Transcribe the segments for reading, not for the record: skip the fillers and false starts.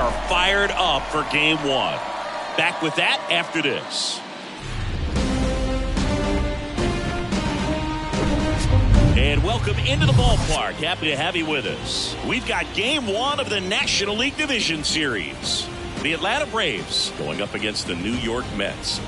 are fired up for game one. Back with that after this. And welcome into the ballpark. Happy to have you with us. We've got game one of the National League Division Series. The Atlanta Braves going up against the New York Mets.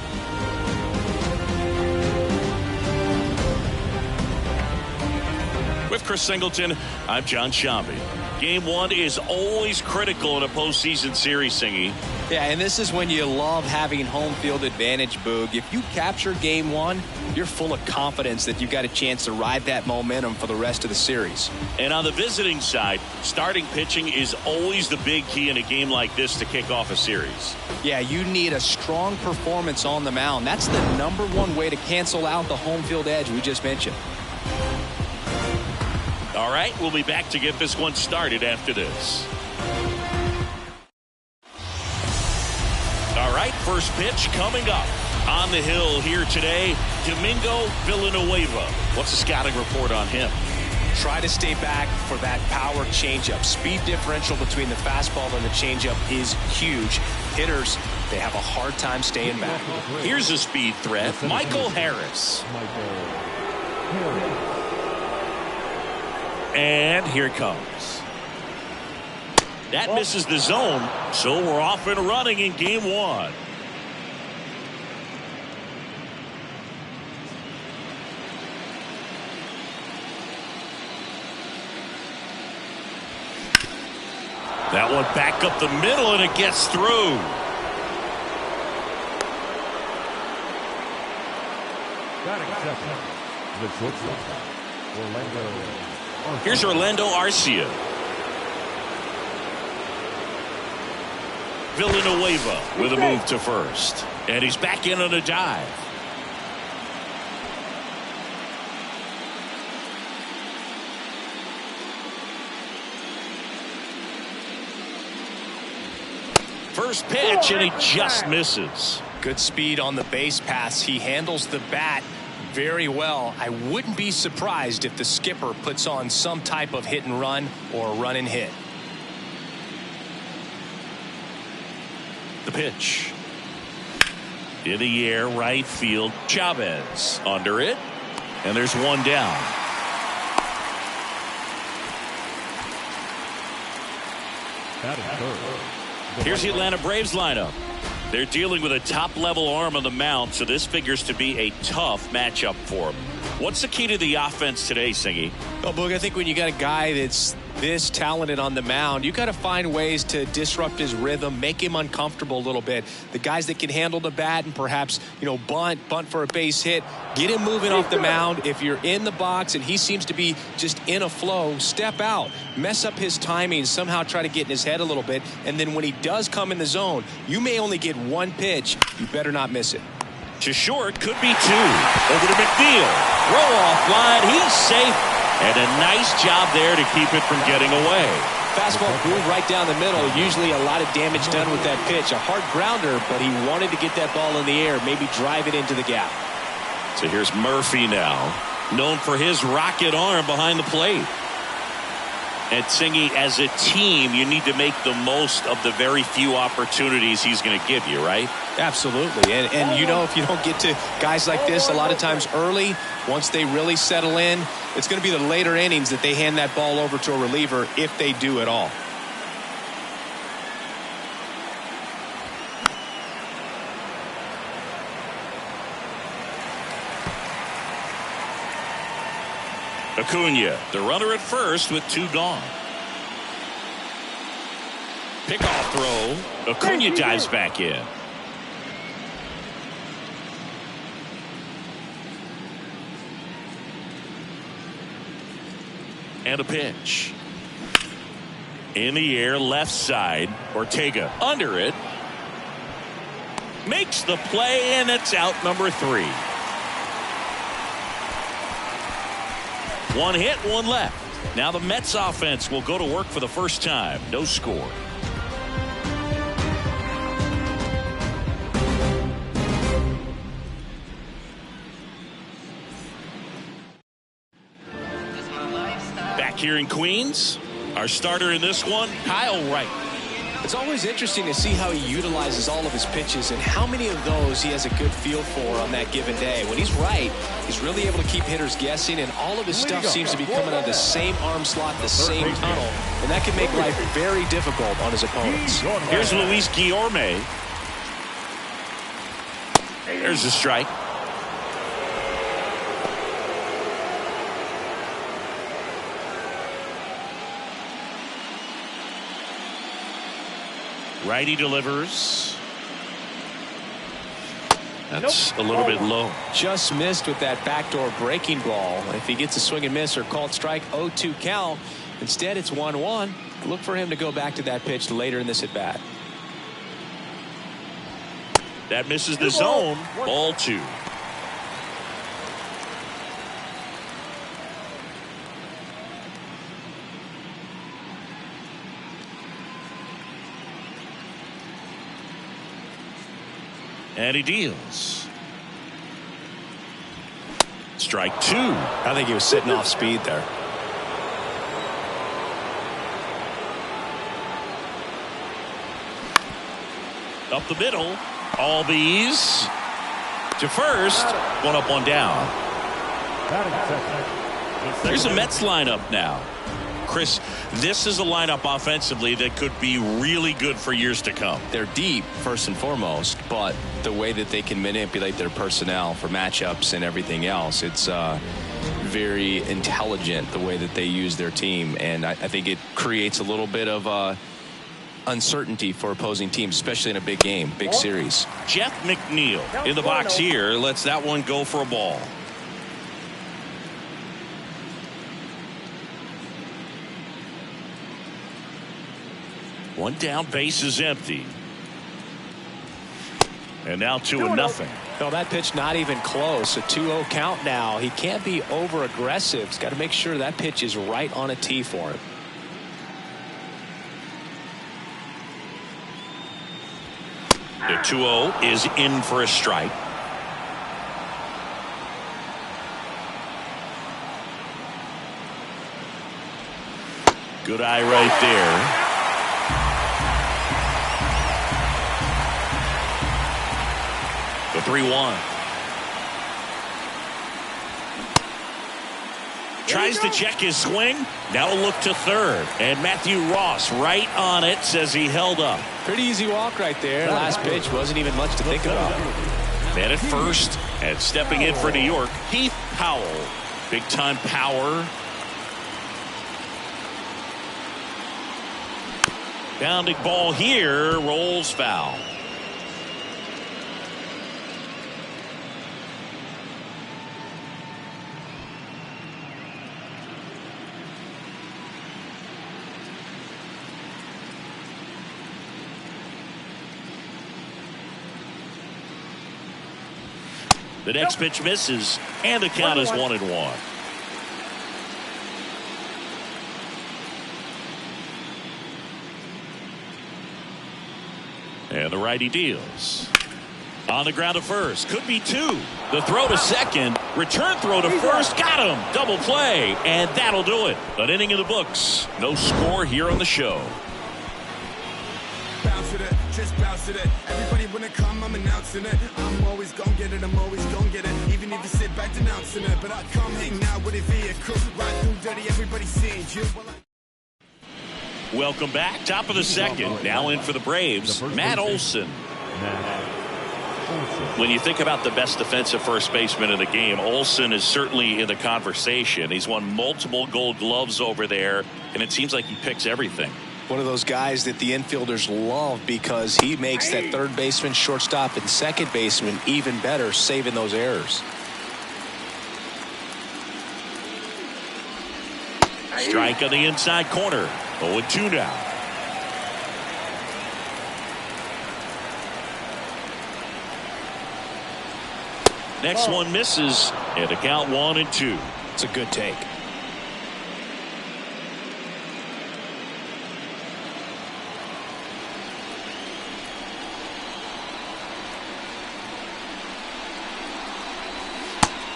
With Chris Singleton, I'm John Shambi. Game one is always critical in a postseason series, Singy. Yeah, and this is when you love having home field advantage, Boog. If you capture game one, you're full of confidence that you've got a chance to ride that momentum for the rest of the series. And on the visiting side, starting pitching is always the big key in a game like this to kick off a series. Yeah, you need a strong performance on the mound. That's the #1 way to cancel out the home field edge we just mentioned. All right, we'll be back to get this one started after this. All right, first pitch coming up. On the hill here today, Domingo Villanueva. What's the scouting report on him? Try to stay back for that power changeup. Speed differential between the fastball and the changeup is huge. Hitters, they have a hard time staying back. Here's a speed threat, Michael Harris. And here it comes. That misses the zone, so we're off and running in game one. That one back up the middle, and it gets through. Here's Orlando Arcia. Villanueva with a move to first. And he's back in on a dive. First pitch, and he just misses. Good speed on the base pass. He handles the bat very well. I wouldn't be surprised if the skipper puts on some type of hit and run or run and hit. The pitch. In the air, right field. Chavez under it. And there's one down. Here's the Atlanta Braves lineup. They're dealing with a top-level arm on the mound, so this figures to be a tough matchup for them. What's the key to the offense today, Singy? Well, Boog, I think when you got a guy that's this talented on the mound, you got to find ways to disrupt his rhythm, make him uncomfortable a little bit. The guys that can handle the bat and perhaps, bunt for a base hit, get him moving off the mound. If you're in the box and he seems to be just in a flow, step out, mess up his timing, somehow try to get in his head a little bit. And then when he does come in the zone, you may only get one pitch. You better not miss it. To short, could be two. Over to McNeil. Throw off line. He's safe. And a nice job there to keep it from getting away. Fastball groove right down the middle. Usually a lot of damage done with that pitch. A hard grounder, but he wanted to get that ball in the air, maybe drive it into the gap. So here's Murphy now, known for his rocket arm behind the plate. And Singy, as a team, you need to make the most of the very few opportunities he's going to give you, right? Absolutely. And if you don't get to guys like this a lot of times early, once they really settle in, it's going to be the later innings that they hand that ball over to a reliever, if they do at all. Acuna, the runner at first with two gone. Pickoff throw. Acuna dives back in. And a pitch. In the air, left side. Ortega under it. Makes the play, and it's out number 3. One hit, one left. Now the Mets offense will go to work for the first time. No score. Back here in Queens, our starter in this one, Kyle Wright. It's always interesting to see how he utilizes all of his pitches and how many of those he has a good feel for on that given day. When he's right, he's really able to keep hitters guessing, and all of his stuff seems to be coming out of the same arm slot, the same tunnel, and that can make life very difficult on his opponents. Here's Luis Guillorme. There's a strike. Righty delivers. That's a little bit low. Just missed with that backdoor breaking ball. If he gets a swing and miss or called strike, 0-2 count. Instead, it's 1-1. Look for him to go back to that pitch later in this at bat. That misses the zone. Ball 2. And he deals. Strike 2. I think he was sitting off speed there. Up the middle. All these to first. One up, one down. Here's a Mets lineup now. Chris, this is a lineup offensively that could be really good for years to come. They're deep, first and foremost, but the way that they can manipulate their personnel for matchups and everything else, it's very intelligent the way that they use their team, and I think it creates a little bit of uncertainty for opposing teams, especially in a big game, big series. Jeff McNeil in the box here lets that one go for a ball. One down, base is empty. And now 2-0. No, that pitch not even close. A 2-0 count now. He can't be over aggressive. He's got to make sure that pitch is right on a tee for him. The 2-0 is in for a strike. Good eye right there. The 3-1. Tries to check his swing. Now look to third. And Matthew Ross right on it, says he held up. Pretty easy walk right there. Last pitch wasn't even much to think about. Man at first, and stepping in for New York, Heath Powell. Big time power. Bounding ball here, rolls foul. The next pitch misses, and the count is 1-1. And the righty deals. On the ground to first. Could be 2. The throw to second. Return throw to first. Got him. Double play. And that'll do it. An inning in the books. No score here on the show. Bounce it, just bounce it. Everybody wanna come, I'm announcing it. I'm always gonna get it, I'm always gonna get it. Even if you sit back denouncing it. But I come hang out with a vehicle. Ride through dirty, everybody seeing you. Welcome back. Top of the second. Now in for the Braves, Matt Olson. When you think about the best defensive first baseman in the game, Olson is certainly in the conversation. He's won multiple Gold Gloves over there, and it seems like he picks everything. One of those guys that the infielders love because he makes that third baseman, shortstop, and second baseman even better, saving those errors. Strike on the inside corner. 0-2 now. Next one misses, and the count 1-2. It's a good take.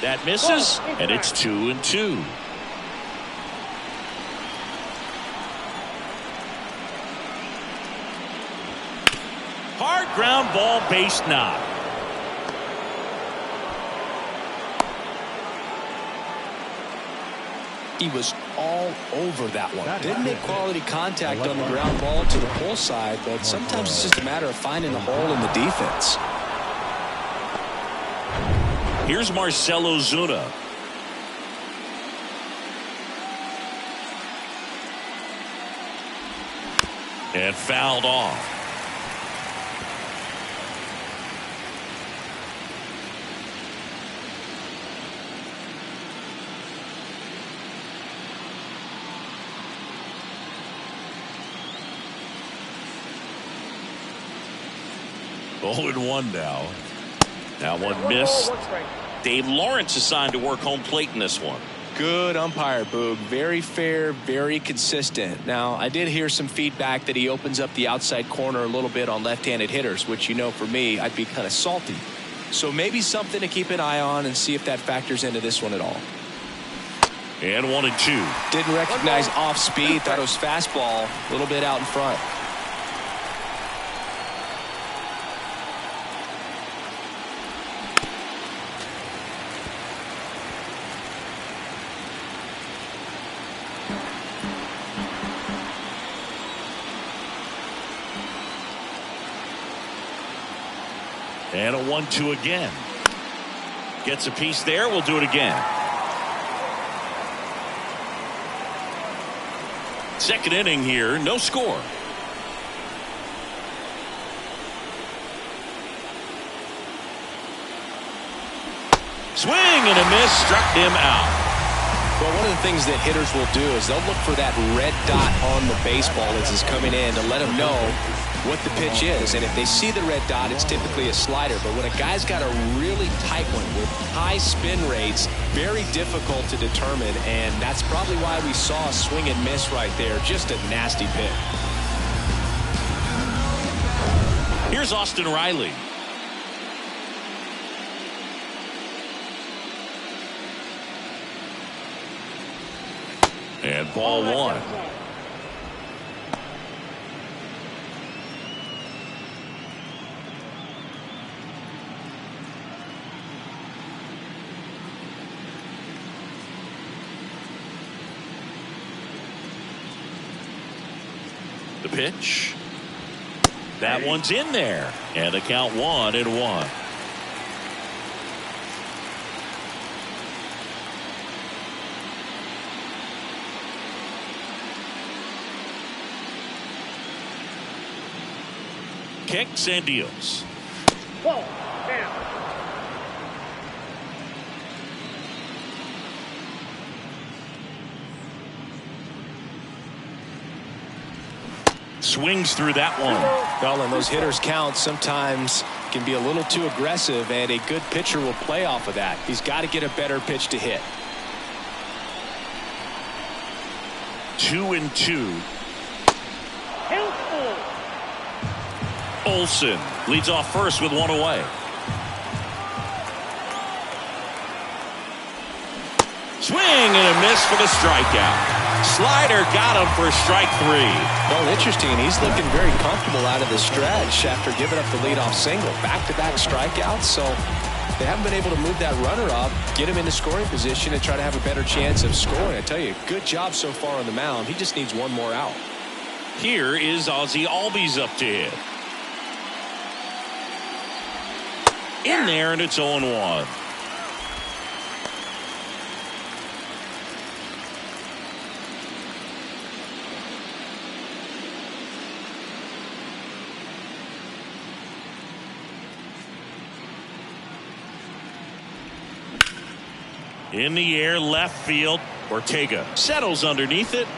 That misses, and it's 2-2. ground ball, base knock. He was all over that one. Didn't make quality contact on the ground ball to the pull side, but sometimes it's just a matter of finding the hole in the defense. Here's Marcell Ozuna. And fouled off. Oh, and 1 now. That one missed. Dave Lawrence assigned to work home plate in this one. Good umpire, Boog. Very fair, very consistent. Now, I did hear some feedback that he opens up the outside corner a little bit on left-handed hitters, which, you know, for me, I'd be kind of salty. So maybe something to keep an eye on and see if that factors into this one at all. And 1 and 2. Didn't recognize off speed. Thought it was fastball. A little bit out in front. And a 1-2 again. Gets a piece there. We'll do it again. Second inning here. No score. Swing and a miss. Struck him out. Well, one of the things that hitters will do is they'll look for that red dot on the baseball as it's coming in to let them know what the pitch is. And if they see the red dot, it's typically a slider. But when a guy's got a really tight one with high spin rates, very difficult to determine. And that's probably why we saw a swing and miss right there. Just a nasty pick. Here's Austin Riley. And ball 1. The pitch. That one's in there. And the count 1-1. Kicks and deals. Ball, down. Swings through that one. Well, and those hitters count sometimes can be a little too aggressive, and a good pitcher will play off of that. He's got to get a better pitch to hit. 2-2. Olsen leads off first with 1 away. Swing and a miss for the strikeout. Slider got him for strike 3. Well, interesting. He's looking very comfortable out of the stretch after giving up the leadoff single. Back-to-back strikeouts, so they haven't been able to move that runner up, get him into scoring position, and try to have a better chance of scoring. I tell you, good job so far on the mound. He just needs one more out. Here is Ozzie Albies up to hit. In there, and it's 0-1. In the air, left field. Ortega settles underneath it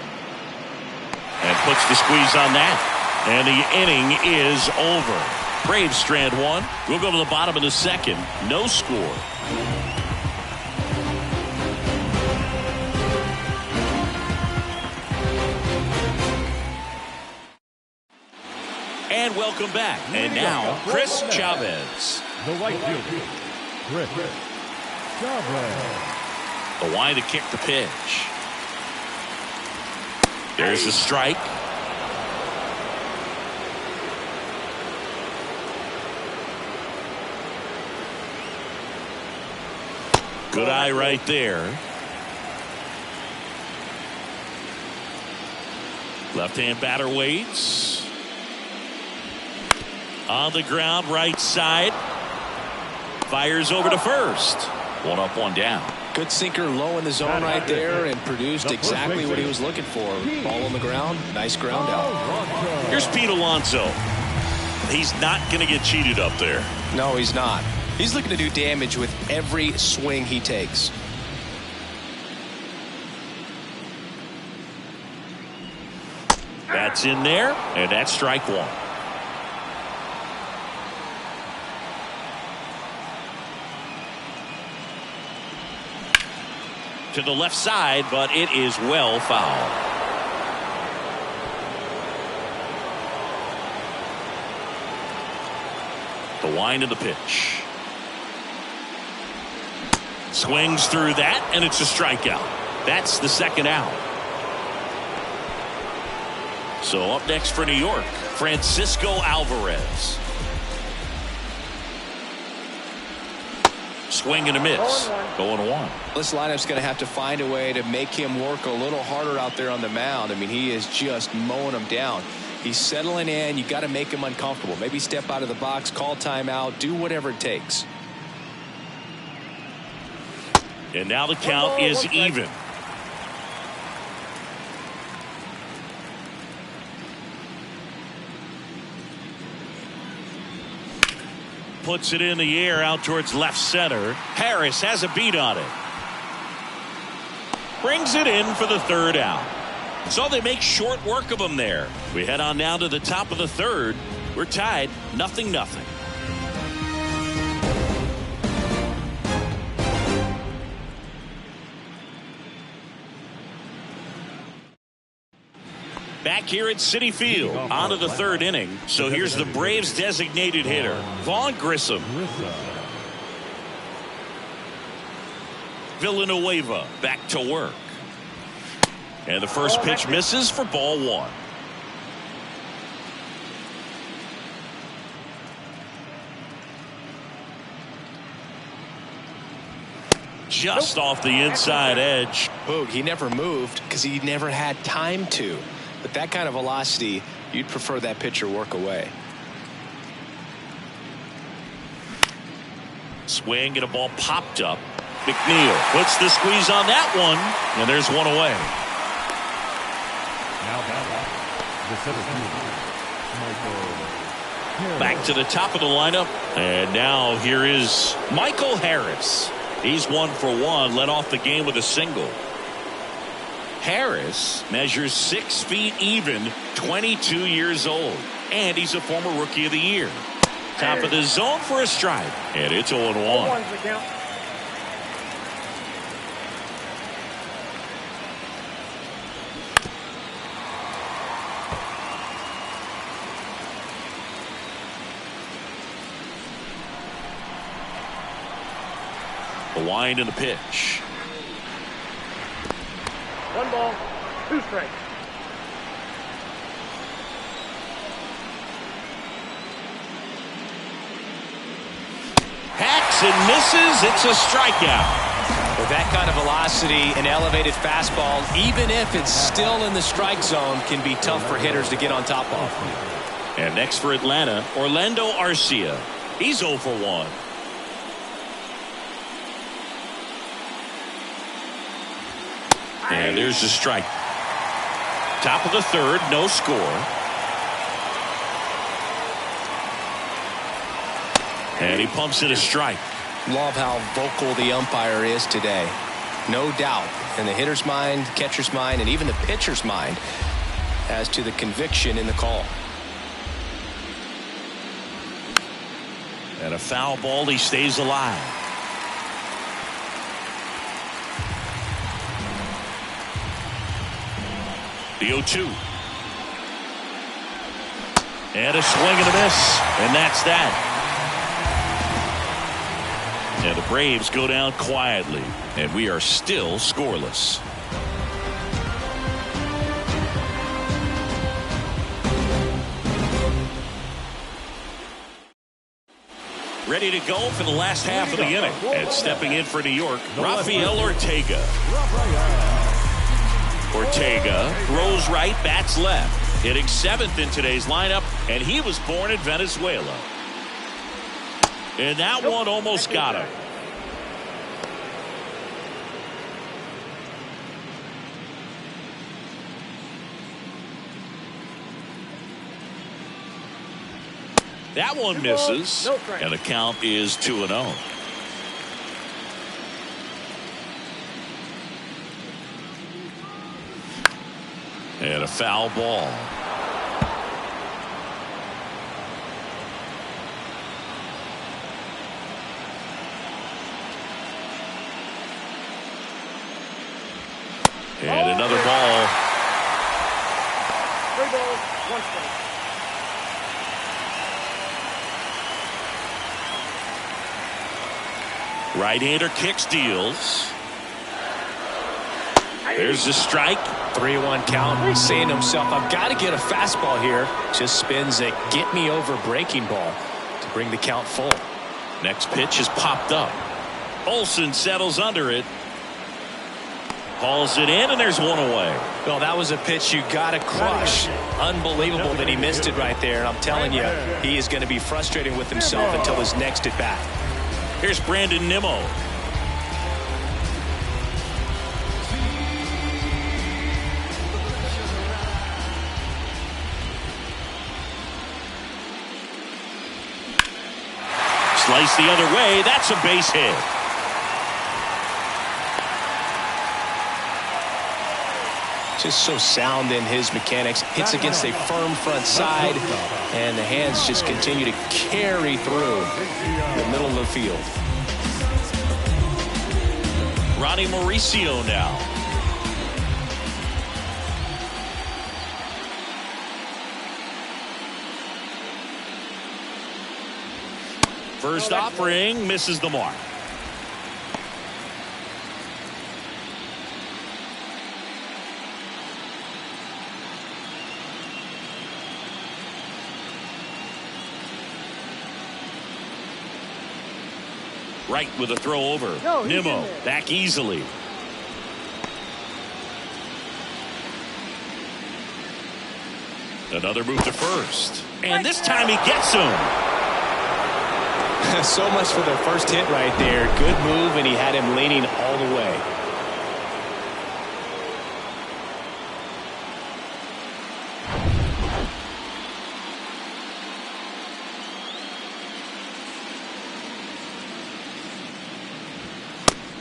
and puts the squeeze on that. And the inning is over. Braves strand 1. We'll go to the bottom of the second. No score. And welcome back. And now, Chris Chavez. The right fielder, Chris Chavez. Kawhi to kick the pitch. There's a strike. Good eye right there. Left-hand batter waits. On the ground, right side. Fires over to first. One up, one down. Good sinker low in the zone right there and produced exactly what he was looking for. Ball on the ground. Nice ground out. Here's Pete Alonso. He's not going to get cheated up there. No, he's not. He's looking to do damage with every swing he takes. That's in there, and that's strike one. To the left side, but it is well fouled. The wind of the pitch. Swings through that, and it's a strikeout. That's the second out. So up next for New York, Francisco Alvarez. Swing and a miss. Going one. This lineup's going to have to find a way to make him work a little harder out there on the mound. I mean, he is just mowing him down. He's settling in. You got to make him uncomfortable. Maybe step out of the box, call timeout, do whatever it takes. And now the count is even. Puts it in the air out towards left center. Harris has a beat on it. Brings it in for the third out. So they make short work of him there. We head on now to the top of the third. We're tied 0-0. Back here at Citi Field, on to the third inning. So here's the Braves' designated hitter, Vaughn Grissom. Villanueva back to work. And the first pitch misses for ball one. Just off the inside edge. Boog, he never moved because he never had time to. But that kind of velocity, you'd prefer that pitcher work away. Swing and a ball popped up. McNeil puts the squeeze on that one, and there's one away. Back to the top of the lineup, and now here is Michael Harris. He's 1 for 1, led off the game with a single. Harris measures 6 feet even, 22 years old, and he's a former Rookie of the Year. Top of the zone for a strike, and it's 0-1. The wind and the pitch. 1 ball, 2 strikes. Hacks and misses. It's a strikeout. With that kind of velocity, an elevated fastball, even if it's still in the strike zone, can be tough for hitters to get on top of. And next for Atlanta, Orlando Arcia. He's 0 for 1. And there's the strike. Top of the third, no score. And he pumps it a strike. Love how vocal the umpire is today. No doubt in the hitter's mind, catcher's mind, and even the pitcher's mind as to the conviction in the call. And a foul ball, he stays alive. The 0-2. And a swing and a miss. And that's that. And the Braves go down quietly. And we are still scoreless. Ready to go for the last half of the inning. And stepping in for New York, Rafael Ortega. Ortega throws right, bats left. Hitting 7th in today's lineup, and he was born in Venezuela. And that one almost got him. That one misses, and the count is 2-0. And a foul ball. And another ball. 3 balls, 1 strike. Right-hander kicks, deals. There's the strike. 3-1 count. He's saying to himself, I've got to get a fastball here. Just spins a get me over breaking ball to bring the count full. Next pitch is popped up. Olsen settles under it. Hauls it in, and there's one away. Well, that was a pitch you got to crush. Unbelievable that he missed it right there. And I'm telling you, he is going to be frustrated with himself until his next at bat. Here's Brandon Nimmo. Slice the other way. That's a base hit. Just so sound in his mechanics. Hits against a firm front side, and the hands just continue to carry through the middle of the field. Ronnie Mauricio now. First offering misses the mark. Right with a throw over. Nimmo back easily. Another move to first. And this time he gets him. So much for the first hit right there. Good move, and he had him leaning all the way.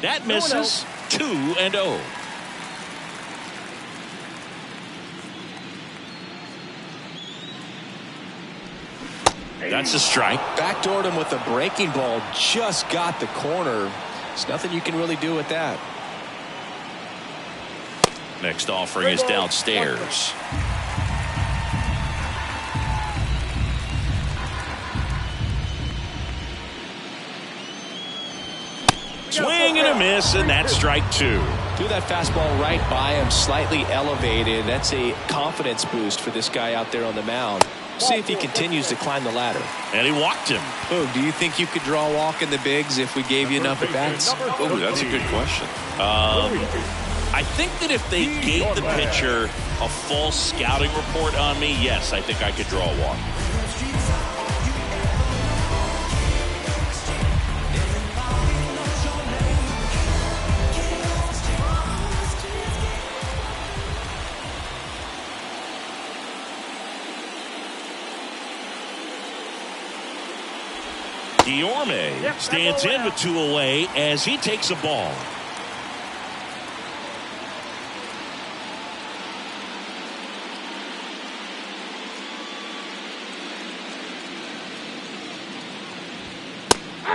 That misses. 2-0. That's a strike. Backdoored him with a breaking ball. Just got the corner. There's nothing you can really do with that. Next offering is downstairs. Swing and a miss, and that's strike 2. Threw that fastball right by him, slightly elevated. That's a confidence boost for this guy out there on the mound. See if he continues to climb the ladder. And he walked him. Oh, do you think you could draw a walk in the bigs if we gave you enough at bats? Oh, that's a good question. I think that if they gave the pitcher a false scouting report on me, yes, I think I could draw a walk. Guillorme stands in with 2 away as he takes a ball.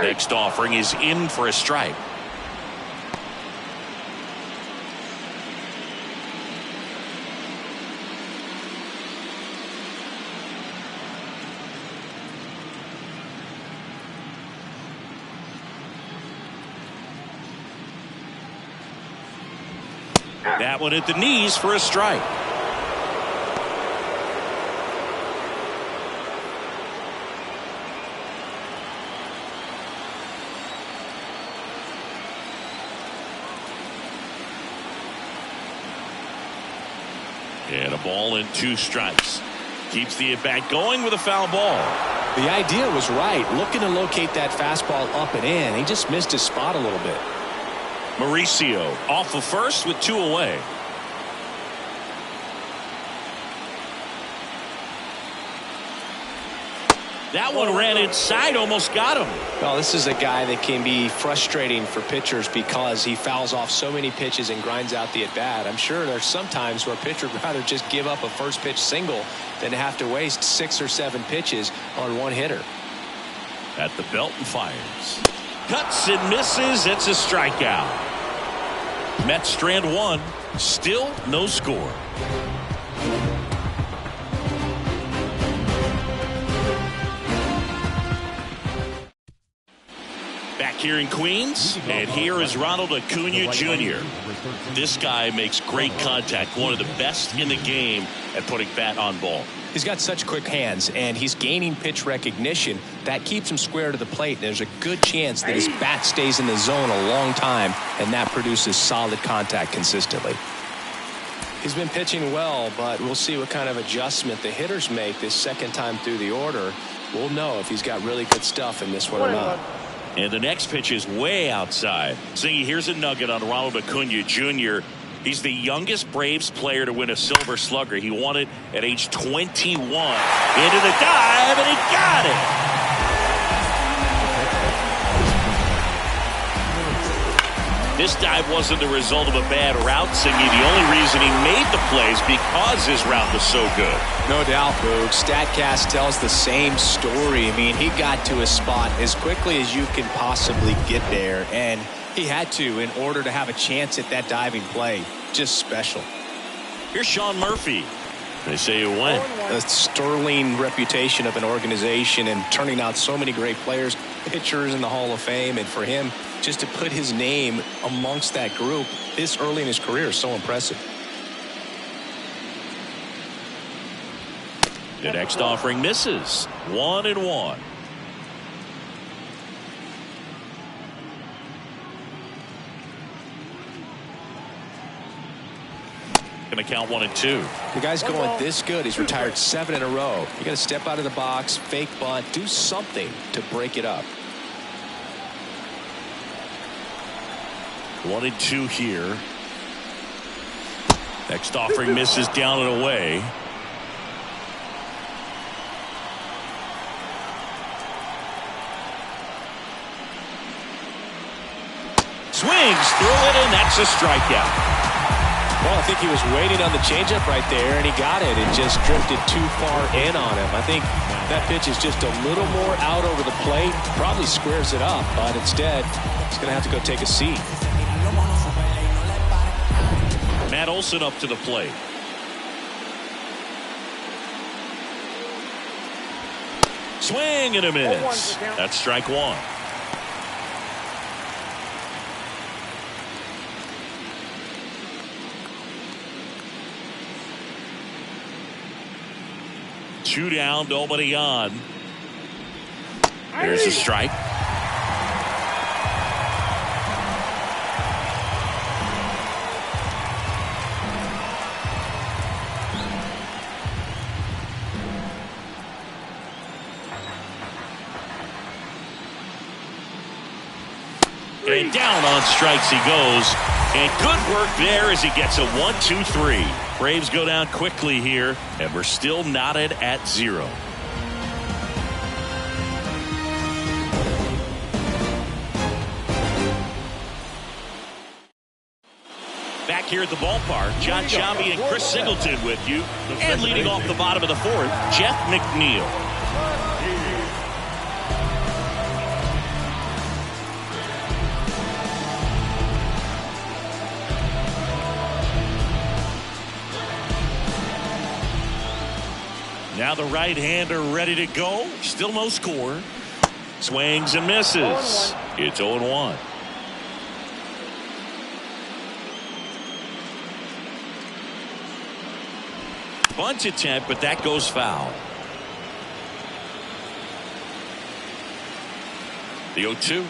Next offering is in for a strike. That one at the knees for a strike. And a ball and 2 strikes. Keeps the at-bat going with a foul ball. The idea was right. Looking to locate that fastball up and in. He just missed his spot a little bit. Mauricio off of first with 2 away. That one ran inside, almost got him. Well, this is a guy that can be frustrating for pitchers because he fouls off so many pitches and grinds out the at-bat. I'm sure there's some times where a pitcher would rather just give up a first pitch single than have to waste 6 or 7 pitches on one hitter. At the belt and fires. Cuts and misses. It's a strikeout. Mets strand 1. Still no score. Back here in Queens, and here is Ronald Acuna Jr. This guy makes great contact, one of the best in the game at putting bat on ball. He's got such quick hands, and he's gaining pitch recognition. That keeps him square to the plate. There's a good chance that his bat stays in the zone a long time, and that produces solid contact consistently. He's been pitching well, but we'll see what kind of adjustment the hitters make this second time through the order. We'll know if he's got really good stuff in this one or not. And the next pitch is way outside. See, here's a nugget on Ronald Acuna Jr. He's the youngest Braves player to win a Silver Slugger. He won it at age 21. Into the dive, and he got it. This dive wasn't the result of a bad route, Singy. The only reason he made the plays because his route was so good. No doubt, Boog. StatCast tells the same story. I mean, he got to his spot as quickly as you can possibly get there, and he had to in order to have a chance at that diving play. Just special. Here's Sean Murphy. They say it went. A sterling reputation of an organization and turning out so many great players, pitchers in the Hall of Fame, and for him just to put his name amongst that group this early in his career is so impressive. The next offering misses. 1-1. Gonna count 1-2. The guy's going this good. He's retired 7 in a row. You got to step out of the box, fake bunt, do something to break it up. 1-2 here. Next offering misses down and away. Swings through it, and that's a strikeout. Well, I think he was waiting on the changeup right there, and he got it. It just drifted too far in on him. I think that pitch is just a little more out over the plate. Probably squares it up, but instead, he's going to have to go take a seat. Matt Olson up to the plate. Swing and a miss. That's strike 1. Two down, nobody on. There's a strike. And down on strikes he goes. And good work there as he gets a 1-2-3. Braves go down quickly here, and we're still knotted at 0. Back here at the ballpark, John Sciambi and Chris Singleton with you. And leading off the bottom of the 4th, Jeff McNeil. Now the right-hander ready to go. Still no score. Swings and misses. It's 0-1. Bunt attempt, but that goes foul. The 0-2.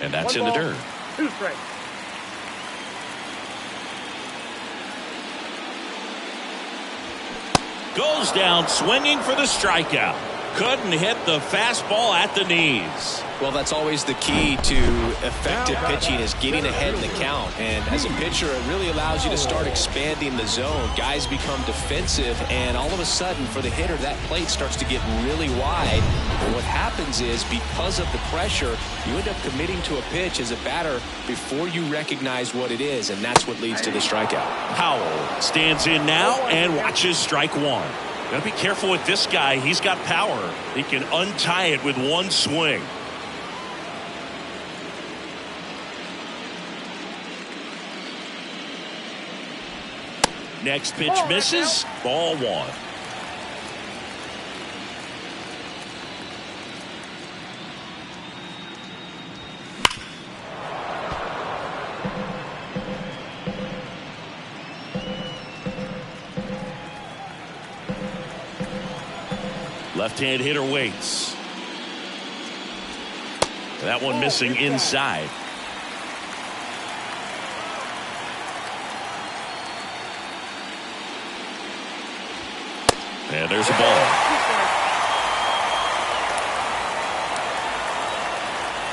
And that's in the dirt. 2 strikes. Goes down swinging for the strikeout. Couldn't hit the fastball at the knees. Well, that's always the key to effective pitching, is getting ahead in the count. And as a pitcher, it really allows you to start expanding the zone. Guys become defensive, and all of a sudden, for the hitter, that plate starts to get really wide. And what happens is, because of the pressure, you end up committing to a pitch as a batter before you recognize what it is, and that's what leads to the strikeout. Powell stands in now and watches strike one. Got to be careful with this guy. He's got power. He can untie it with one swing. Next pitch misses. Ball one. Left-hand hitter waits. That one missing inside. And there's a ball.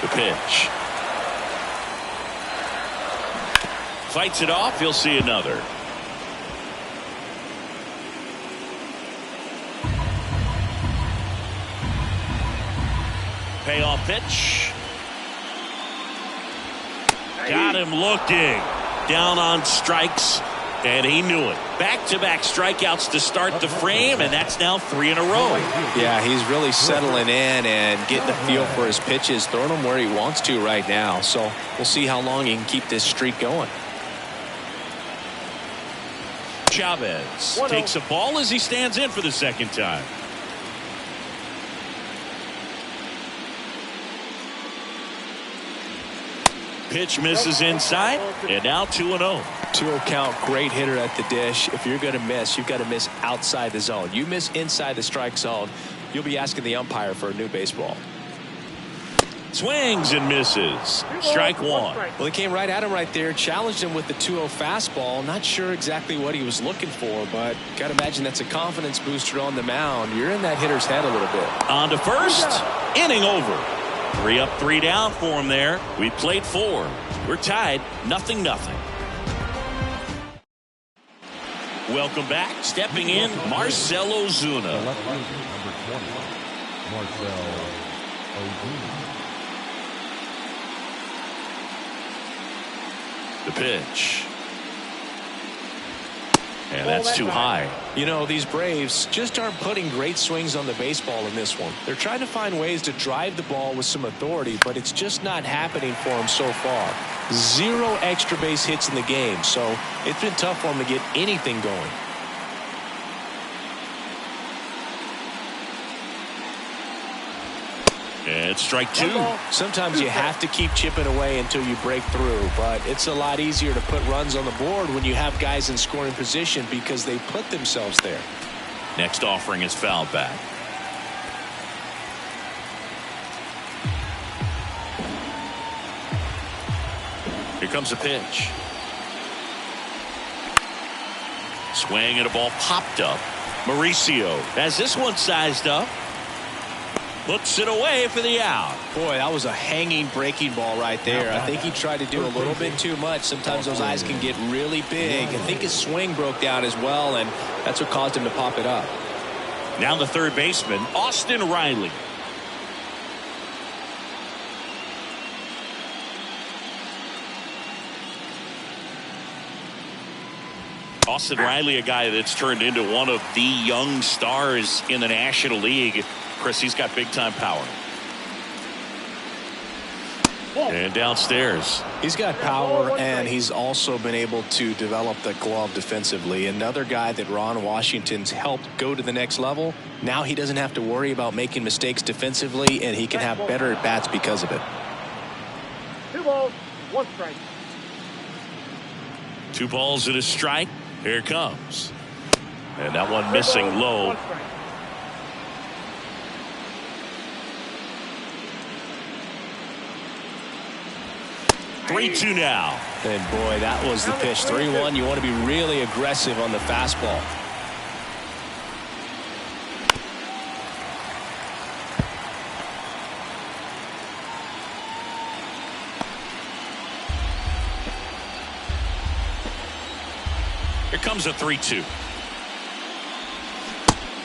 The pitch. Fights it off. He'll see another. Payoff pitch. Got him looking. Down on strikes, and he knew it. Back-to-back strikeouts to start the frame, and that's now 3 in a row. Yeah, he's really settling in and getting a feel for his pitches, throwing them where he wants to right now. So we'll see how long he can keep this streak going. Chavez takes a ball as he stands in for the second time. Pitch misses inside, and now 2-0. 2-0 count, great hitter at the dish. If you're going to miss, you've got to miss outside the zone. You miss inside the strike zone, you'll be asking the umpire for a new baseball. Swings and misses. Strike one. Well, he came right at him right there, challenged him with the 2-0 fastball. Not sure exactly what he was looking for, but got to imagine that's a confidence booster on the mound. You're in that hitter's head a little bit. On to first, inning over. 3 up, 3 down for him there. We played 4. We're tied, 0-0. Welcome back. Stepping in, Marcell Ozuna. Number 20, Marcell Ozuna. The pitch. And that's too high. You know, these Braves just aren't putting great swings on the baseball in this one. They're trying to find ways to drive the ball with some authority, but it's just not happening for them so far. 0 extra base hits in the game, so it's been tough for them to get anything going. And strike 2. Sometimes you have to keep chipping away until you break through, but it's a lot easier to put runs on the board when you have guys in scoring position because they put themselves there. Next offering is fouled back. Here comes a pitch. Swing and a ball popped up. Mauricio has this one sized up. Looks it away for the out. Boy, that was a hanging breaking ball right there. I think he tried to do a little bit too much. Sometimes those eyes can get really big. I think his swing broke down as well, and that's what caused him to pop it up. Now the third baseman, Austin Riley. Austin Riley, a guy that's turned into one of the young stars in the National League. Chris, he's got big-time power. And downstairs. He's got power, and he's also been able to develop the glove defensively. Another guy that Ron Washington's helped go to the next level. Now he doesn't have to worry about making mistakes defensively, and he can have better at-bats because of it. 2 balls, 1 strike. 2 balls and a strike. Here it comes. And that one missing low. 3-2 now. And boy, that was the pitch. 3-1. You want to be really aggressive on the fastball. Here comes a 3-2.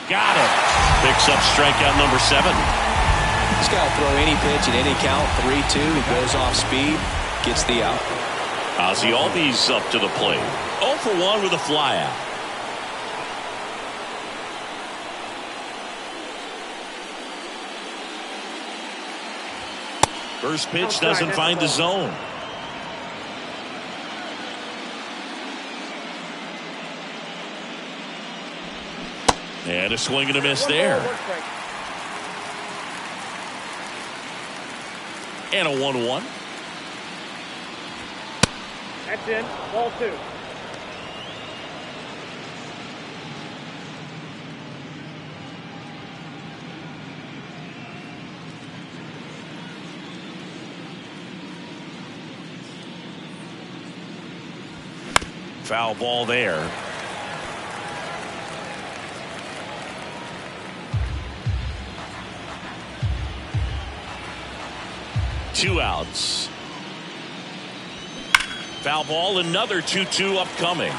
Got it. Picks up strikeout number 7. He's got to throw any pitch at any count. 3-2. He goes off speed, gets the out. Ozzie Albies up to the plate. 0 for 1 with a flyout. First pitch doesn't find the zone. And a swing and a miss there. And a 1-1. That's in. Ball 2. Foul ball there. Two outs. Foul ball, another 2-2 upcoming.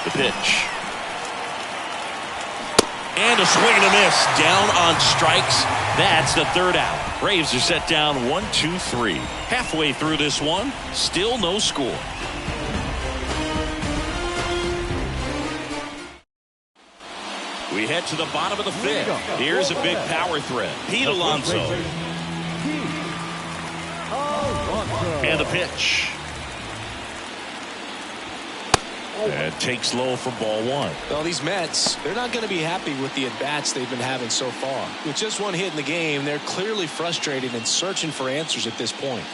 The pitch. And a swing and a miss. Down on strikes. That's the third out. Braves are set down 1-2-3. Halfway through this one, still no score. We head to the bottom of the 5th. Here's a big power threat. Pete Alonso. And the pitch. And takes low for ball 1. Well, these Mets, they're not going to be happy with the at-bats they've been having so far. With just one hit in the game, they're clearly frustrated and searching for answers at this point.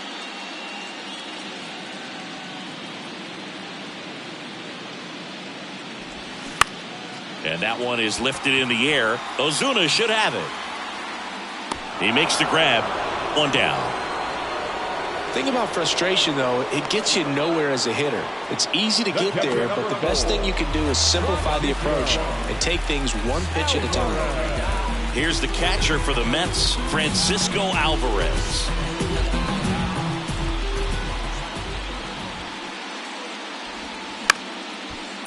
And that one is lifted in the air. Ozuna should have it. He makes the grab. 1 down. Thing about frustration, though, it gets you nowhere as a hitter. It's easy to get there, but the best thing you can do is simplify the approach and take things one pitch at a time. Here's the catcher for the Mets, Francisco Alvarez.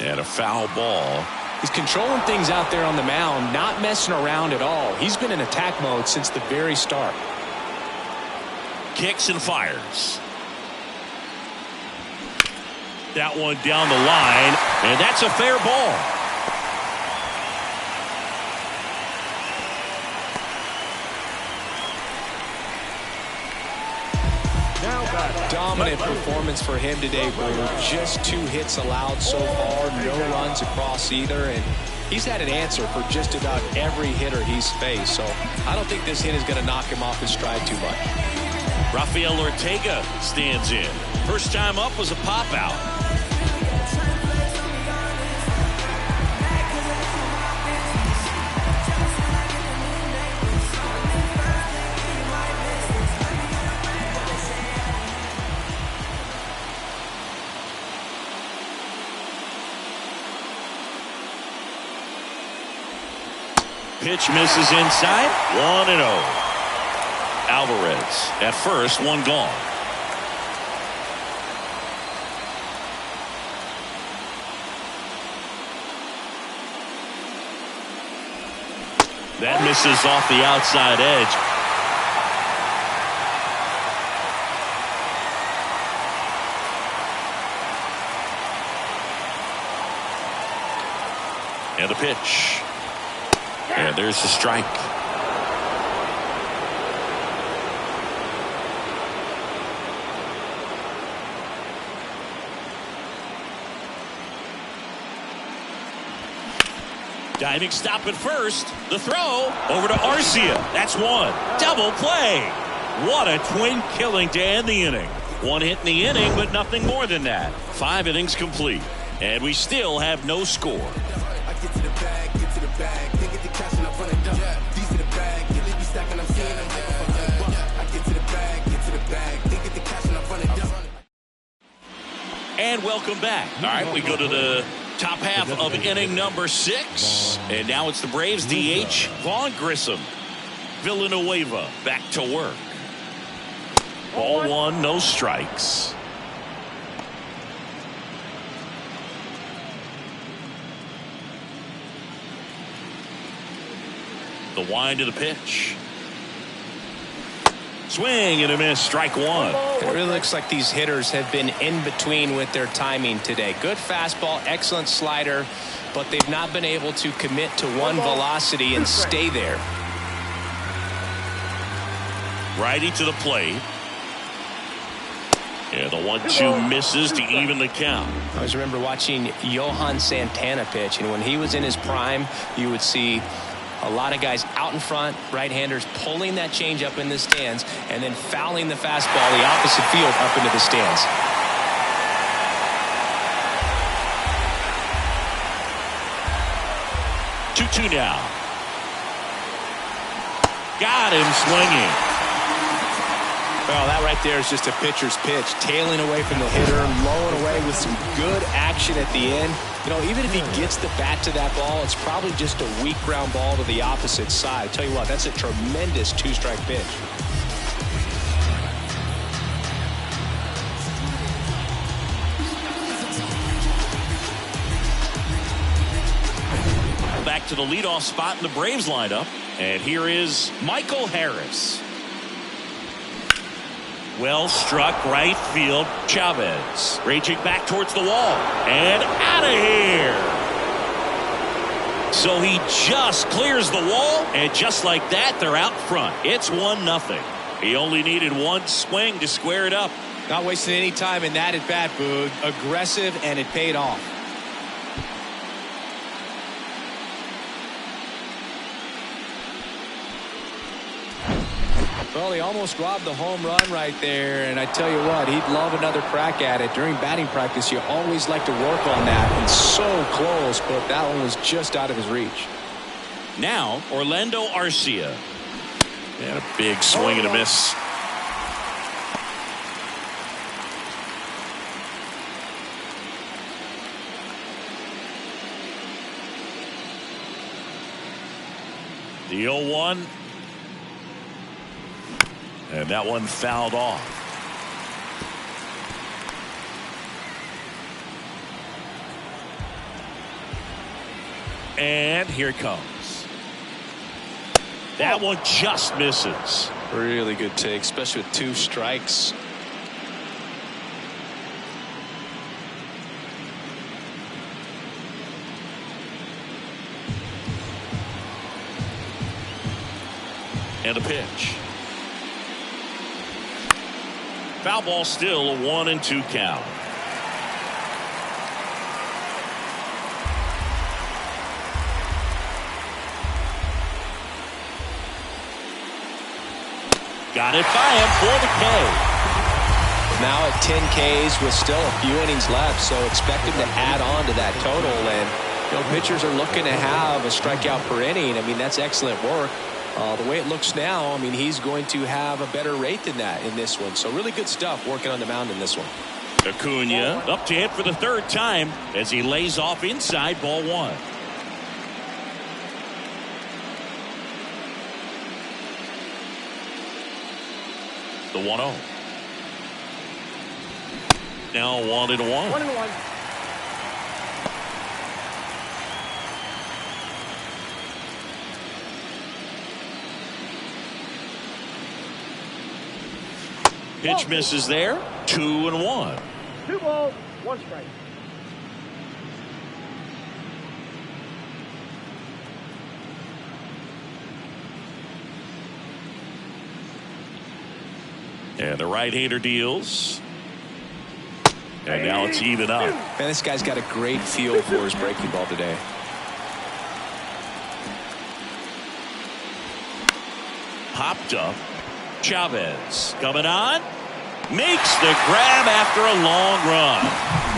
And a foul ball. He's controlling things out there on the mound, not messing around at all. He's been in attack mode since the very start. Kicks and fires. That one down the line, and that's a fair ball. Dominant performance for him today, Bruno. Just 2 hits allowed so far, no runs across either, and he's had an answer for just about every hitter he's faced, so I don't think this hit is going to knock him off his stride too much. Rafael Ortega stands in. First time up was a pop out. Pitch misses inside. 1-0. Alvarez at first, 1 gone. That misses off the outside edge. And the pitch. And there's the strike. Diving stop at first. The throw over to Arcia. That's 1. Double play. What a twin killing to end the inning. 1 hit in the inning, but nothing more than that. 5 innings complete. And we still have no score. And welcome back. All right, we go to the top half of inning number 6. And now it's the Braves DH, Vaughn Grissom. Villanueva back to work. Ball one, no strikes. The wind of the pitch. Swing and a miss, strike one. It really looks like these hitters have been in between with their timing today. Good fastball, excellent slider, but they've not been able to commit to one velocity and stay there. Righty to the plate. Yeah, the 1-2 misses to even the count. I always remember watching Johan Santana pitch, and when he was in his prime, you would see a lot of guys out in front, right-handers pulling that change up in the stands and then fouling the fastball the opposite field up into the stands. Two now. Got him swinging. Well, that right there is just a pitcher's pitch, tailing away from the hitter, lowing away with some good action at the end. You know, even if he gets the bat to that ball, it's probably just a weak ground ball to the opposite side. I tell you what, that's a tremendous two-strike pitch. Back to the leadoff spot in the Braves lineup. And here is Michael Harris. Well struck right field. Chavez raging back towards the wall and out of here. So he just clears the wall, and just like that, they're out front. It's 1-0. He only needed one swing to square it up. Not wasting any time in that at bat, Boog. Aggressive, and it paid off. Well, he almost robbed the home run right there, and I tell you what, he'd love another crack at it. During batting practice, you always like to work on that, and so close, but that one was just out of his reach. Now, Orlando Arcia. And a big swing and a miss. The 0-1. And that one fouled off. And here it comes. That one just misses. Really good take, especially with 2 strikes. And a pitch. Foul ball, still a 1-2 count. Got it by him for the K. Now at 10 Ks with still a few innings left, so expect him to add on to that total. And you know, pitchers are looking to have a strikeout per inning. I mean, that's excellent work. The way it looks now, I mean, he's going to have a better rate than that in this one. So really good stuff working on the mound in this one. Acuna up to hit for the 3rd time as he lays off inside, ball 1. The 1-0. Now 1-1. 1-1. Pitch misses there. 2-1. 2 balls, 1 strike. And the right-hander deals. And now it's even up. Man, this guy's got a great feel for his breaking ball today. Popped up. Chavez coming on. Makes the grab after a long run.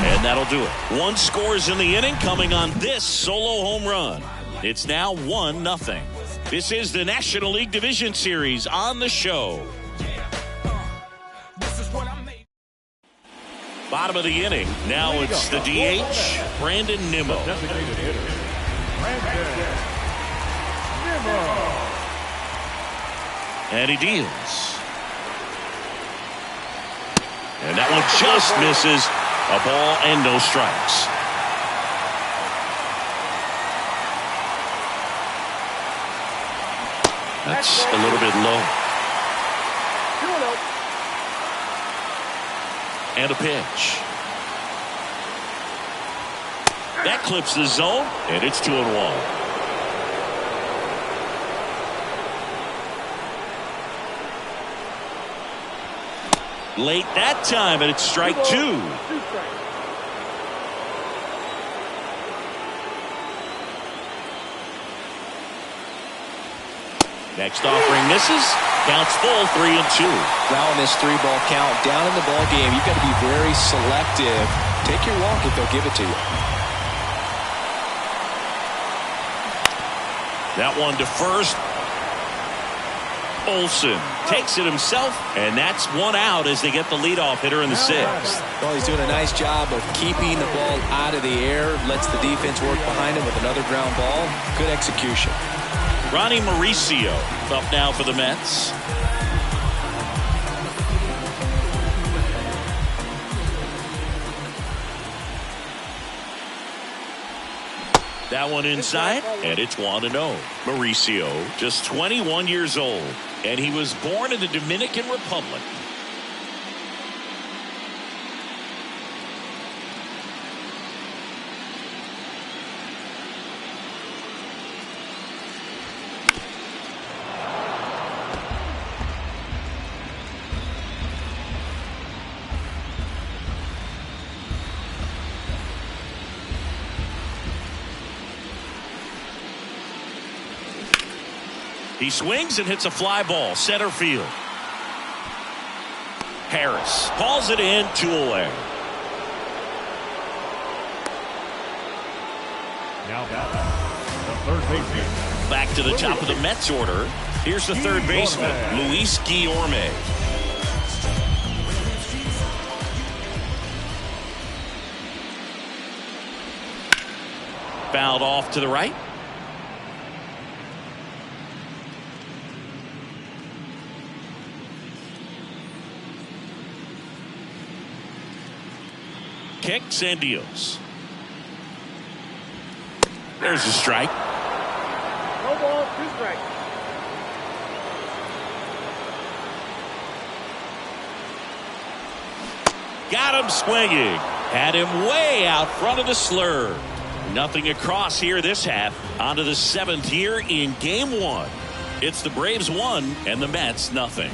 And that'll do it. 1 scores in the inning coming on this solo home run. It's now 1-0. This is the National League Division Series on the show. Bottom of the inning. Now it's the DH, Brandon Nimmo. Designated hitter, Brandon Nimmo. And he deals. And that one just misses. A ball and no strikes. That's a little bit low. 2-0. And a pitch. That clips the zone, and it's 2-1. Late that time, and it's strike 2. 2 strikes. Next offering misses. Counts full, 3-2. Now in this 3-ball count, down in the ball game, you've got to be very selective. Take your walk if they'll give it to you. That one to first. Olsen takes it himself, and that's one out as they get the leadoff hitter in the 6th. Well, he's doing a nice job of keeping the ball out of the air, lets the defense work behind him with another ground ball. Good execution. Ronnie Mauricio up now for the Mets. That one inside, and it's 1-0. Mauricio, just 21 years old, and he was born in the Dominican Republic. He swings and hits a fly ball, center field. Harris hauls it in, 2 away. Now the third baseman. Back to the top of the Mets order. Here's the third baseman, Luis Guillorme. Fouled off to the right. Kicks and deals. There's a strike. No ball, 2 strikes. Got him swinging. Had him way out front of the slur. Nothing across here this half. On to the 7th here in game 1. It's the Braves 1 and the Mets nothing.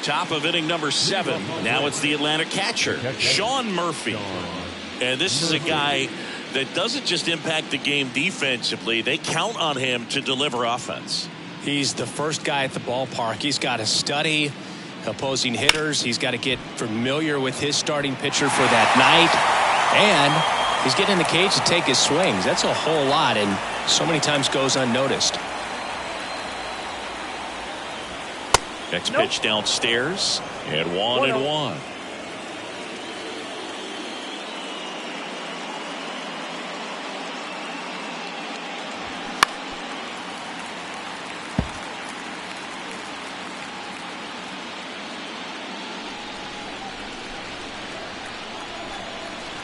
Top of inning number 7. Now it's the Atlanta catcher, Sean Murphy. And this is a guy that doesn't just impact the game defensively. They count on him to deliver offense. He's the first guy at the ballpark. He's got to study opposing hitters. He's got to get familiar with his starting pitcher for that night. And he's getting in the cage to take his swings. That's a whole lot, and so many times goes unnoticed. Next pitch downstairs, and 1-1.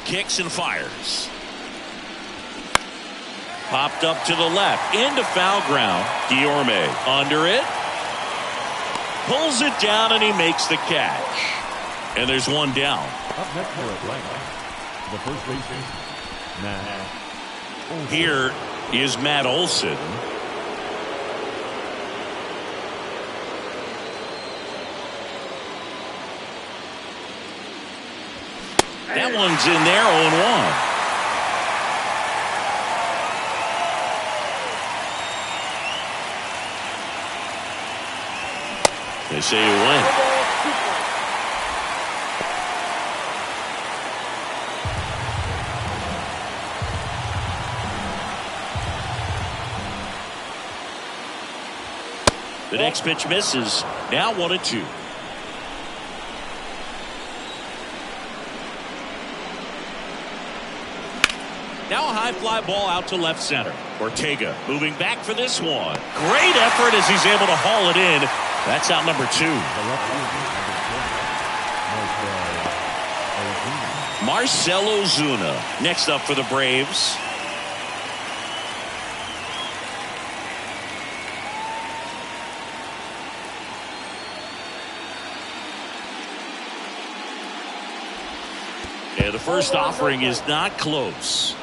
Kicks and fires. Popped up to the left, into foul ground. Guillorme under it. Pulls it down, and he makes the catch. And there's one down. Up next for Atlanta, the first baseman, Matt Olsen. Here is Matt Olsen. That one's in there, 0-1. They say you win. The next pitch misses. Now 1-2. Now a high fly ball out to left center. Ortega moving back for this one. Great effort as he's able to haul it in. That's out number 2. Marcell Ozuna next up for the Braves. Yeah, the first offering is not close.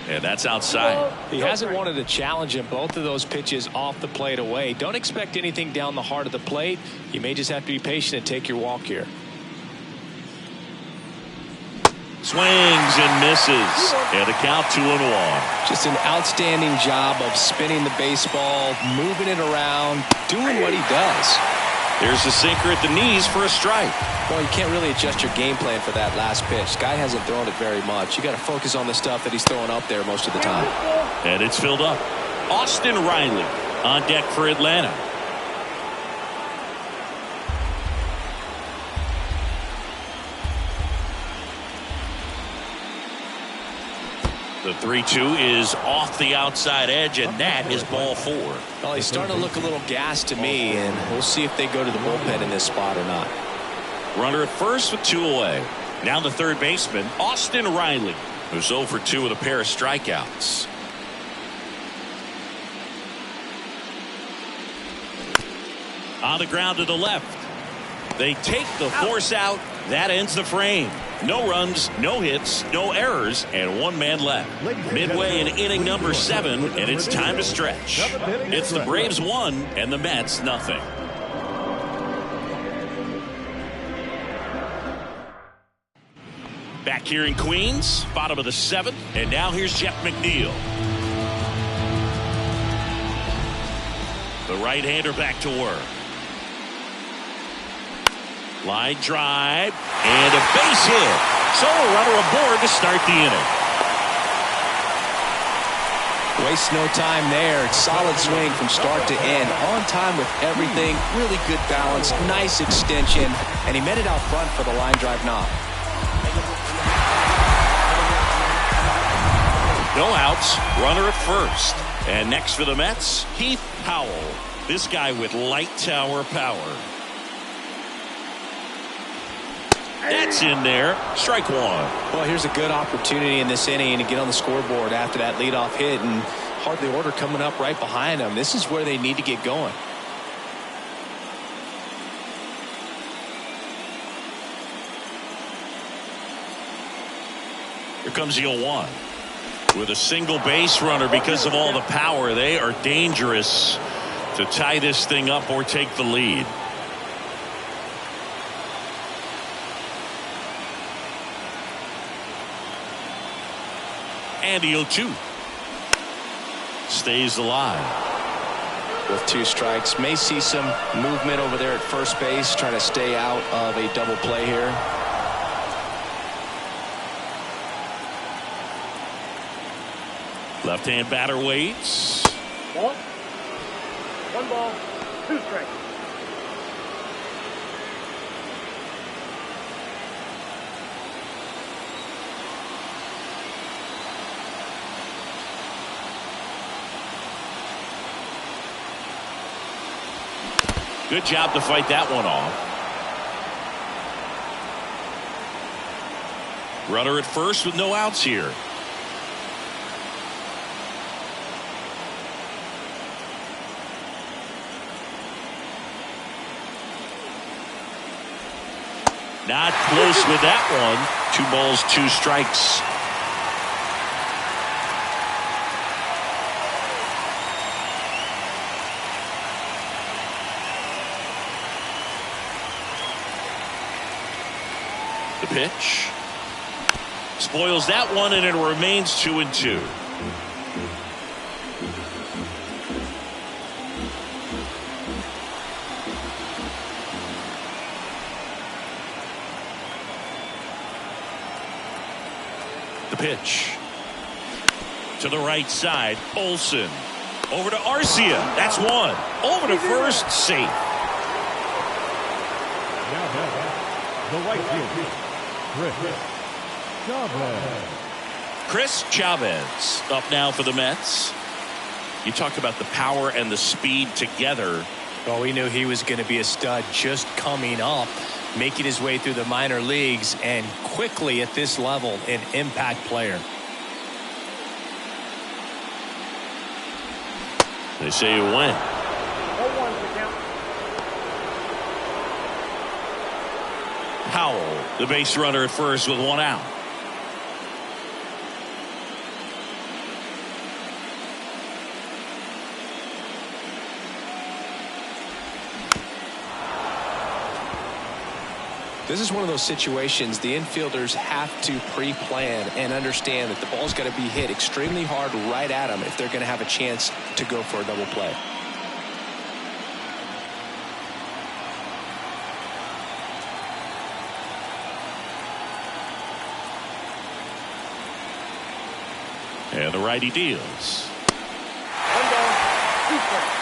And that's outside. He hasn't wanted to challenge him. Both of those pitches off the plate away. Don't expect anything down the heart of the plate. You may just have to be patient and take your walk here. Swings and misses. And a count 2-1. Just an outstanding job of spinning the baseball, moving it around, doing what he does. There's a sinker at the knees for a strike. Well, you can't really adjust your game plan for that last pitch. Guy hasn't thrown it very much. You got to focus on the stuff that he's throwing up there most of the time. And it's filled up. Austin Riley on deck for Atlanta. The 3-2 is off the outside edge, and that is ball 4. Well, he's starting to look a little gassed to me, and we'll see if they go to the bullpen in this spot or not. Runner at first with 2 away. Now the third baseman, Austin Riley, who's 0 for 2 with a pair of strikeouts. On the ground to the left. They take the force out. That ends the frame. No runs, no hits, no errors, and 1 man left. Midway in inning number 7, and it's time to stretch. It's the Braves 1 and the Mets nothing. Back here in Queens, bottom of the 7th, and now here's Jeff McNeil. The right-hander back to work. Line drive and a base hit. So a runner aboard to start the inning. Waste no time there. Solid swing from start to end. On time with everything. Really good balance. Nice extension. And he met it out front for the line drive knock. No outs. Runner at first. And next for the Mets, Heath Powell. This guy with light tower power. That's in there. Strike 1. Well, here's a good opportunity in this inning to get on the scoreboard after that leadoff hit, and hardly order coming up right behind them. This is where they need to get going. Here comes the 0-1. With a single base runner because of all the power, they are dangerous to tie this thing up or take the lead. And the 0-2 stays alive. With 2 strikes, may see some movement over there at first base, trying to stay out of a double play here. Left-hand batter waits. 1 ball, 2 strikes. Good job to fight that one off. Runner at first with no outs here. Not close with that one. 2 balls, 2 strikes. The pitch spoils that one, and it remains 2-2. The pitch to the right side. Olsen over to Arcia. That's 1. Over to first, safe. Now the right field. Chris Chavez up now for the Mets. You talk about the power and the speed together. Well, we knew he was going to be a stud just coming up, making his way through the minor leagues, and quickly at this level, an impact player. They say you win. 0-1 to count. Howell, the base runner at first with one out. This is one of those situations the infielders have to pre-plan and understand that the ball's got to be hit extremely hard right at them if they're going to have a chance to go for a double play. And the righty deals. 1 ball, 2 strikes.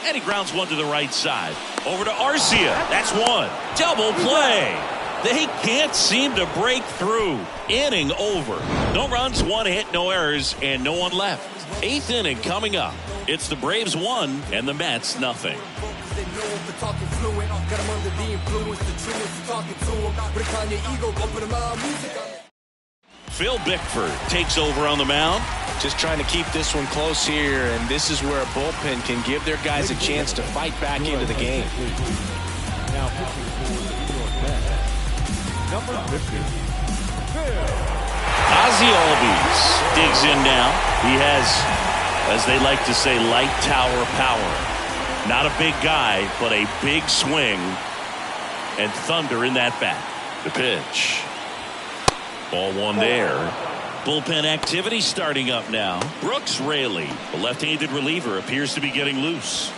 And he grounds one to the right side. Over to Arcia. That's one. Double play. They can't seem to break through. Inning over. No runs, 1 hit, no errors, and no one left. 8th inning coming up. It's the Braves 1 and the Mets nothing. Phil Bickford takes over on the mound. Just trying to keep this one close here, and this is where a bullpen can give their guys a chance to fight back into the game. Now pitching for the New York Mets, number 50, Ozzie Albies digs in now. He has, as they like to say, light tower power. Not a big guy, but a big swing and thunder in that bat. The pitch. Ball one there. Bullpen activity starting up now. Brooks Raley, the left-handed reliever, appears to be getting loose.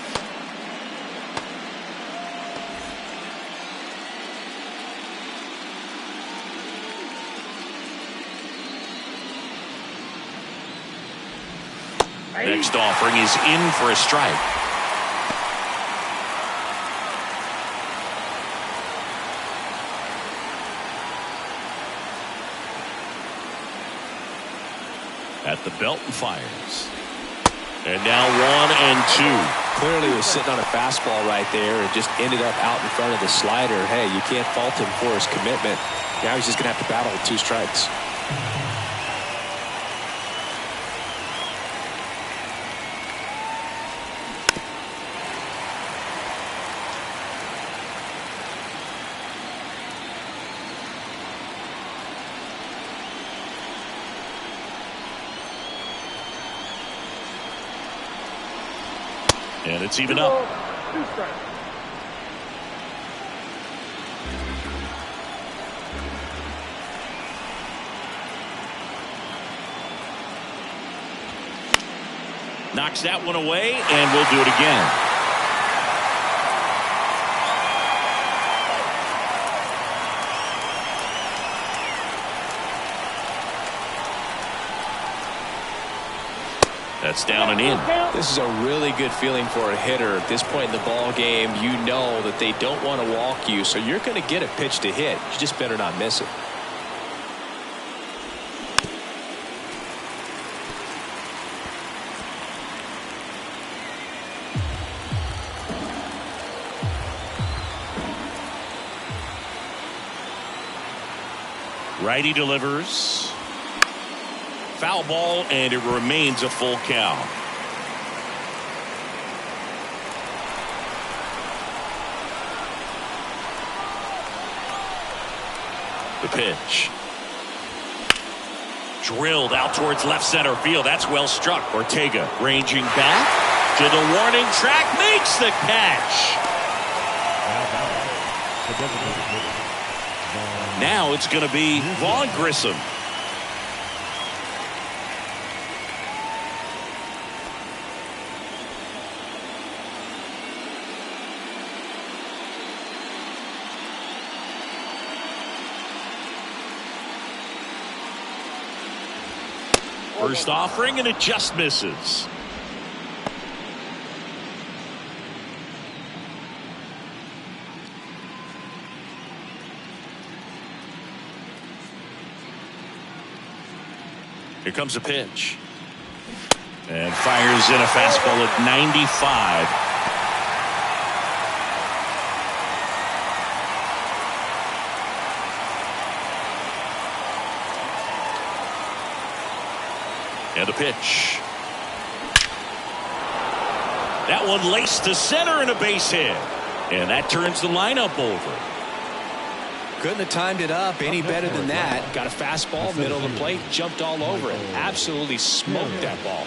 Next offering is in for a strike. At the belt and fires. And now 1-2. Clearly he was sitting on a fastball right there and just ended up out in front of the slider. Hey, you can't fault him for his commitment. Now he's just going to have to battle with 2 strikes. And it's even up. 2 strikes. Knocks that one away, and we'll do it again. That's down and in. This is a really good feeling for a hitter at this point in the ball game. You know that they don't want to walk you, so you're going to get a pitch to hit. You just better not miss it. Righty delivers. Foul ball, and it remains a full count. The pitch. Drilled out towards left center field. That's well struck. Ortega ranging back to the warning track. Makes the catch. Now it's going to be Vaughn Grissom. First offering, and it just misses. Here comes a pitch. And fires in a fastball at 95. And a pitch. That one laced to center and a base hit. And that turns the lineup over. Couldn't have timed it up any better than that. Got a fastball, middle of the plate, jumped all over it. Absolutely smoked that ball.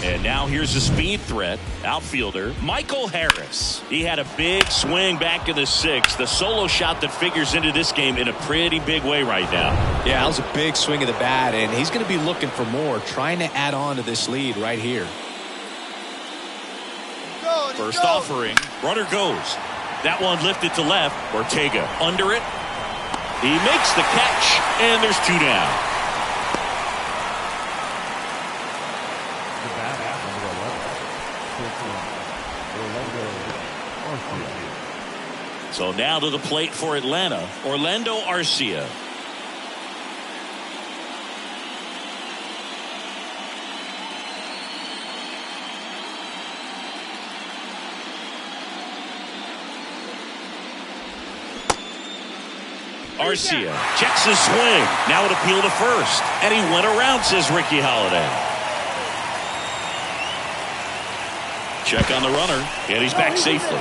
And now here's a speed threat. Outfielder Michael Harris. He had a big swing back in the sixth. The solo shot that figures into this game in a pretty big way right now. Yeah, that was a big swing of the bat, and he's going to be looking for more, trying to add on to this lead right here. First offering. Runner goes. That one lifted to left. Ortega under it. He makes the catch, and there's two down. So now to the plate for Atlanta, Orlando Arcia. Arcia checks his swing. Now it appeal to first. And he went around, says Ricky Holiday. Check on the runner. And he's back safely.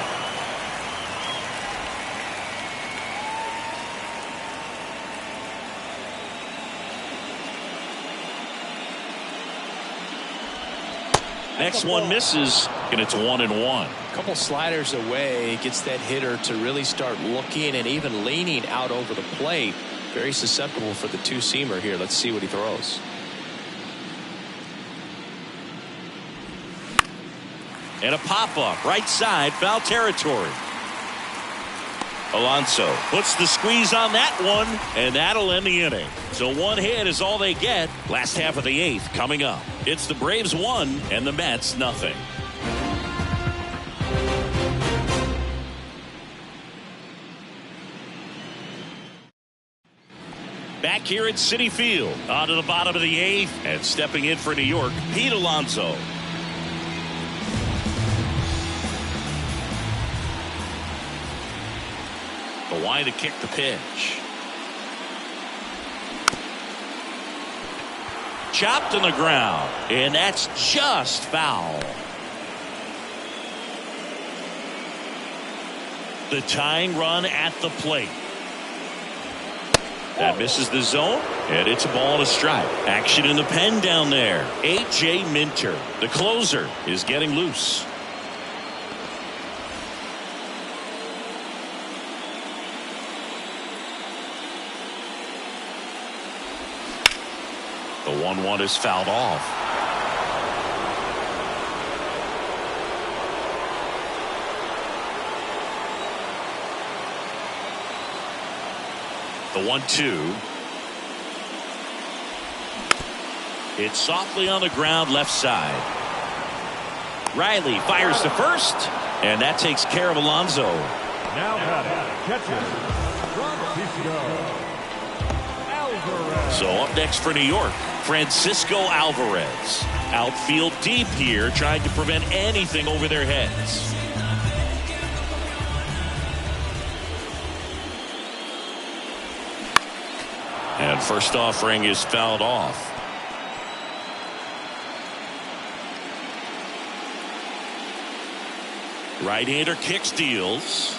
Next one misses, and it's 1-1. A couple sliders away, gets that hitter to really start looking and even leaning out over the plate. Very susceptible for the two-seamer here. Let's see what he throws. And a pop-up, right side, foul territory. Alonso puts the squeeze on that one, and that'll end the inning. So one hit is all they get. Last half of the eighth coming up. It's the Braves 1 and the Mets nothing. Back here at Citi Field, on to the bottom of the eighth, and stepping in for New York, Pete Alonso. The line to kick the pitch. Chopped on the ground, and that's just foul. The tying run at the plate. That misses the zone, and it's a ball and a strike. Action in the pen down there. A.J. Minter, the closer, is getting loose. The 1-1 is fouled off. The 1-2. It's softly on the ground left side. Riley fires to first, and that takes care of Alonso. Now catcher, So up next for New York, Francisco Alvarez. Outfield deep here, trying to prevent anything over their heads. And first offering is fouled off. Right-hander kicks, deals.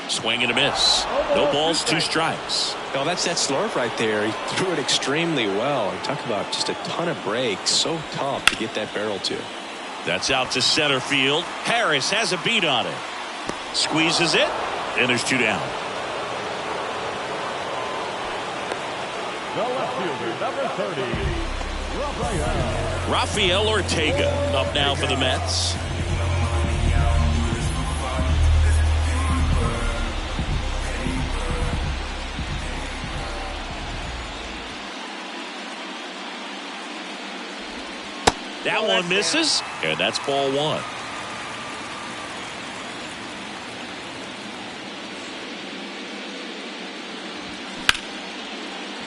Swing and a miss. No balls, 2 strikes. Oh, that's that slurve right there. He threw it extremely well. And talk about just a ton of breaks. So tough to get that barrel to. That's out to center field. Harris has a beat on it. Squeezes it, and there's 2 down. the left fielder, number 30, Rafael Ortega up now for the Mets. That one misses, and that's ball one.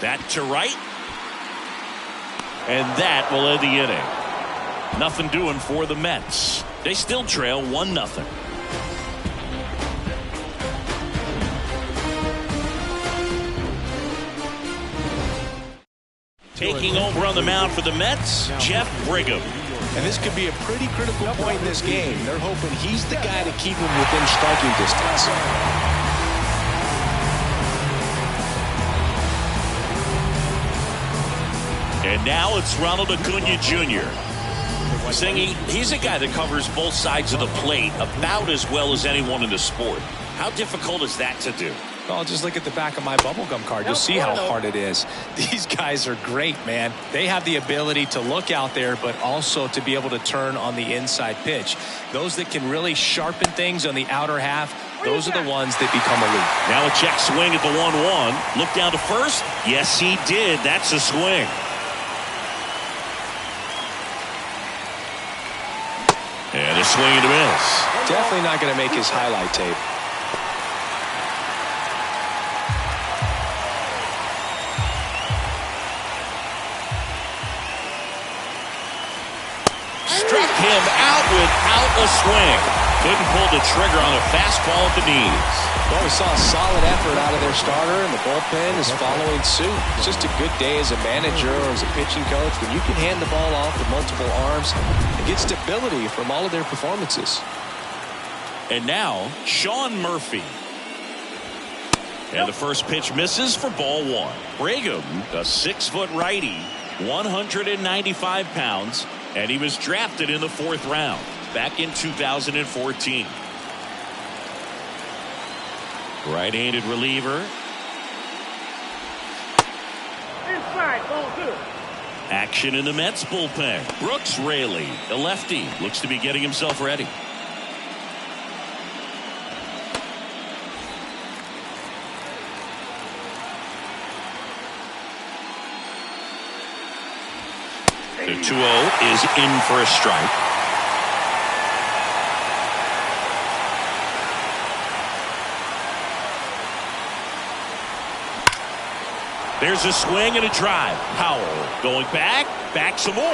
That to right. And that will end the inning. Nothing doing for the Mets. They still trail 1-0. Taking over on the mound for the Mets, Jeff Brigham. And this could be a pretty critical point in this game. They're hoping he's the guy to keep him within striking distance. And now it's Ronald Acuna Jr. Singy, he's a guy that covers both sides of the plate about as well as anyone in the sport. How difficult is that to do? Well, just look at the back of my bubblegum card. You'll see how hard it is. These guys are great, man. They have the ability to look out there, but also to be able to turn on the inside pitch. Those that can really sharpen things on the outer half, those are the ones that become elite. Now a check swing at the 1-1. Look down to first. Yes, he did. That's a swing. And a swing and a miss. Definitely not going to make his highlight tape. Struck him out without a swing. Couldn't pull the trigger on a fastball at the knees. Well, we saw a solid effort out of their starter, and the bullpen is following suit. It's just a good day as a manager or as a pitching coach when you can hand the ball off with multiple arms and get stability from all of their performances. And now, Sean Murphy. And the first pitch misses for ball one. Brigham, a 6-foot righty, 195 pounds, and he was drafted in the 4th round back in 2014. Right-handed reliever. Inside, ball 2. Action in the Mets bullpen. Brooks Raley, the lefty, looks to be getting himself ready. The 2-0 is in for a strike. There's a swing and a drive. Powell going back some more.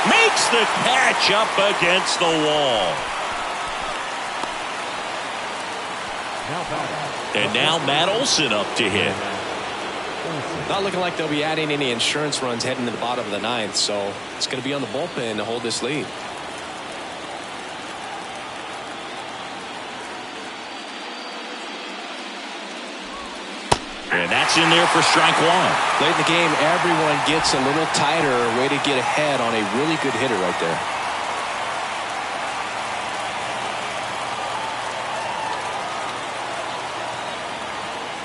Makes the catch up against the wall. And now Matt Olson up to hit. Not looking like they'll be adding any insurance runs heading to the bottom of the 9th, so it's going to be on the bullpen to hold this lead. And that's in there for strike one. Late in the game, everyone gets a little tighter. Way to get ahead on a really good hitter right there.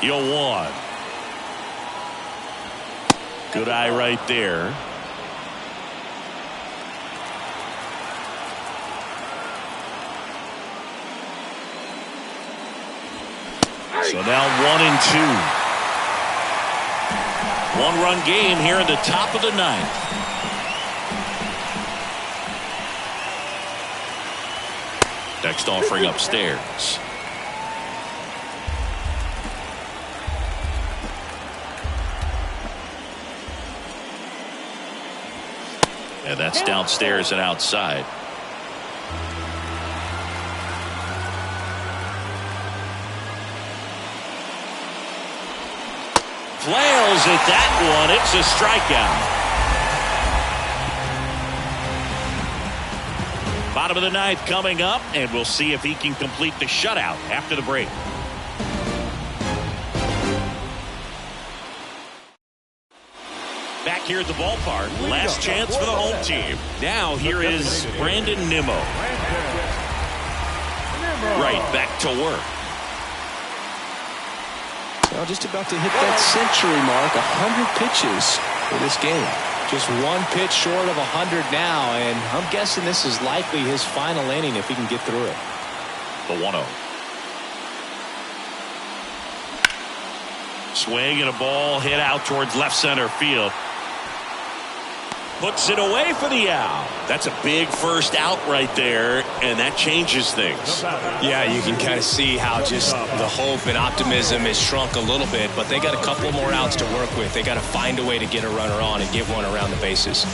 One. Good eye right there. So now 1-2. 1-run game here in the top of the 9th. Next offering upstairs. And that's downstairs and outside. Flails at that one. It's a strikeout. Bottom of the 9th coming up, and we'll see if he can complete the shutout after the break. Back here at the ballpark, last chance for the home team. Now here is Brandon Nimmo. Right back to work. Well, just about to hit that century mark, 100 pitches for this game. Just one pitch short of 100 now, and I'm guessing this is likely his final inning if he can get through it. The 1-0. Swing and a ball hit out towards left center field. puts it away for the out. That's a big first out right there, and that changes things. Yeah, you can kind of see how just the hope and optimism has shrunk a little bit, but they got a couple more outs to work with. They got to find a way to get a runner on and get one around the bases.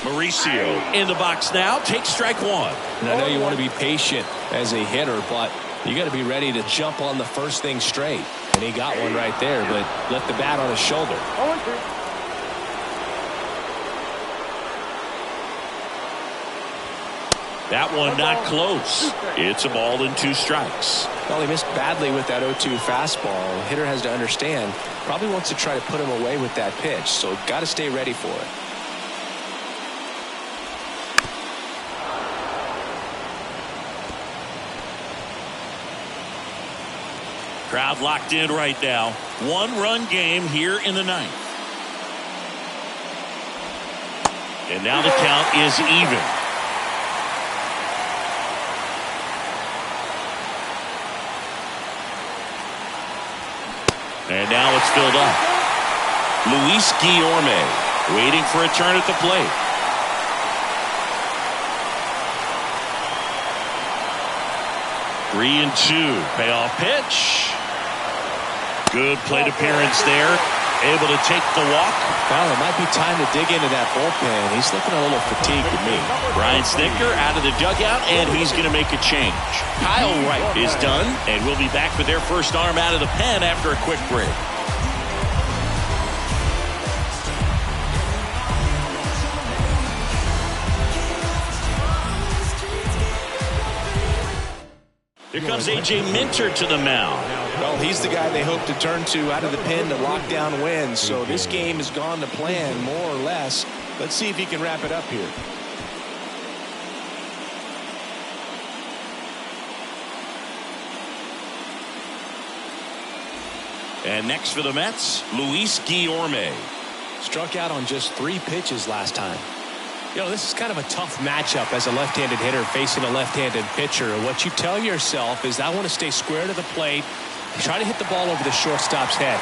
Mauricio in the box now, takes strike one. And I know you want to be patient as a hitter, but you got to be ready to jump on the first thing straight. And he got one right there, but left the bat on his shoulder. That one not close. It's a ball and 2 strikes. Well, he missed badly with that 0-2 fastball. The hitter has to understand, probably wants to try to put him away with that pitch, so got to stay ready for it. Crowd locked in right now. 1-run game here in the 9th. And now the count is even. And now it's filled up. Luis Guillorme waiting for a turn at the plate. Three and 2. Payoff pitch. Good plate appearance there. Able to take the walk. Well, it might be time to dig into that bullpen. He's looking a little fatigued to me. Brian Snitker out of the dugout, and he's going to make a change. Kyle Wright is done, and we'll be back with their first arm out of the pen after a quick break. Here comes A.J. Minter to the mound. Well, he's the guy they hope to turn to out of the pen to lock down wins. So this game has gone to plan, more or less. Let's see if he can wrap it up here. And next for the Mets, Luis Guillorme. Struck out on just 3 pitches last time. You know, this is kind of a tough matchup as a left-handed hitter facing a left-handed pitcher. What you tell yourself is, I want to stay square to the plate, try to hit the ball over the shortstop's head.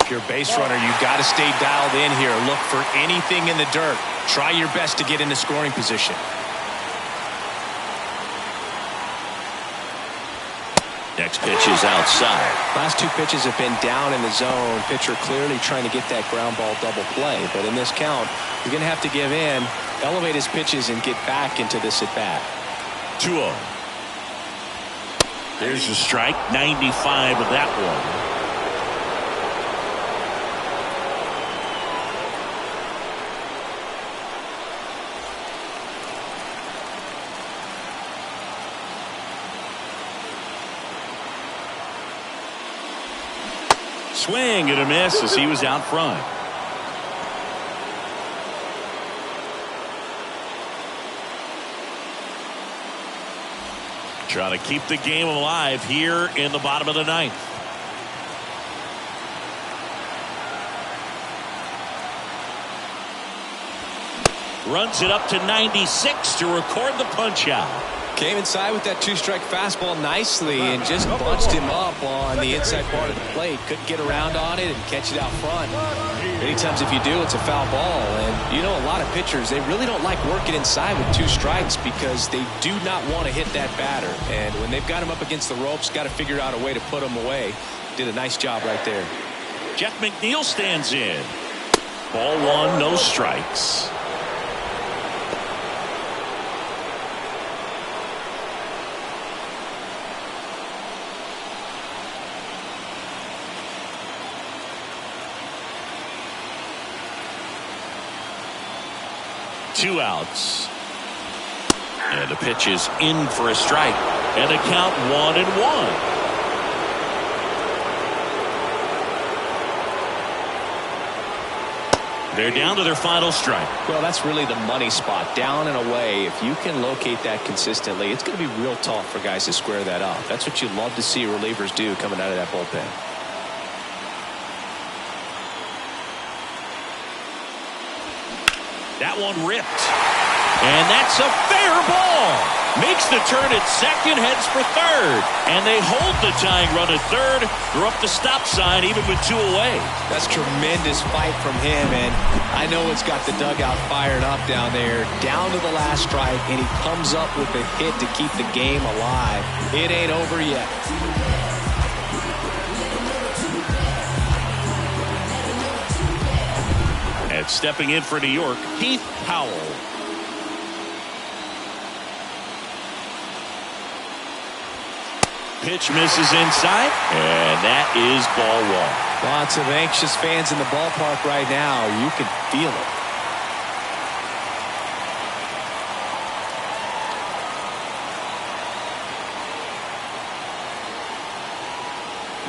If you're a base runner, you got to stay dialed in here. Look for anything in the dirt. Try your best to get into scoring position. Next pitch is outside. Last 2 pitches have been down in the zone. Pitcher clearly trying to get that ground ball double play. But in this count, you're going to have to give in, elevate his pitches, and get back into this at bat. 2-0. There's a strike. 95 of that one. Swing and a miss as he was out front. Trying to keep the game alive here in the bottom of the 9th. Runs it up to 96 to record the punch out. Came inside with that 2-strike fastball nicely and just bunched him up on the inside part of the plate. Couldn't get around on it and catch it out front. Many times if you do, it's a foul ball. And you know, a lot of pitchers, they really don't like working inside with 2 strikes because they do not want to hit that batter. And when they've got him up against the ropes, got to figure out a way to put him away. Did a nice job right there. Jeff McNeil stands in. Ball 1, no strikes. Two outs. And the pitch is in for a strike. And the count 1-1. They're down to their final strike. Well, that's really the money spot. Down and away. If you can locate that consistently, it's going to be real tough for guys to square that up. That's what you love to see relievers do coming out of that bullpen. That one ripped. And that's a fair ball. Makes the turn at second, heads for third. And they hold the tying run at third. They're up the stop sign even with 2 away. That's tremendous fight from him, and I know it's got the dugout fired up down there. Down to the last strike, and he comes up with a hit to keep the game alive. It ain't over yet. And stepping in for New York, Heath Powell. Pitch misses inside, and that is ball 1. Lots of anxious fans in the ballpark right now. You can feel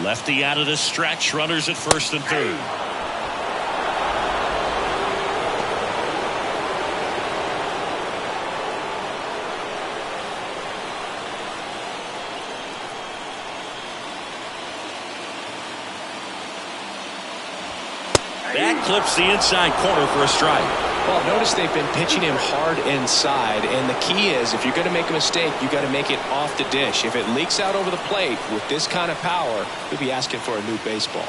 it. Lefty out of the stretch, runners at first and third. That clips the inside corner for a strike. Well, notice they've been pitching him hard inside, and the key is if you're going to make a mistake, you got to make it off the dish. If it leaks out over the plate with this kind of power, you'll be asking for a new baseball.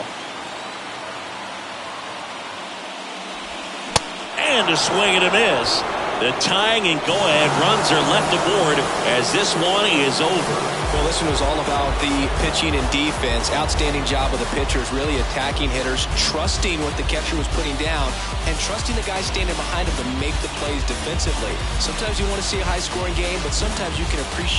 And a swing and a miss. The tying and go-ahead runs are left aboard as this one is over. Well, this one was all about the pitching and defense. Outstanding job of the pitchers, really attacking hitters, trusting what the catcher was putting down, and trusting the guys standing behind him to make the plays defensively. Sometimes you want to see a high-scoring game, but sometimes you can appreciate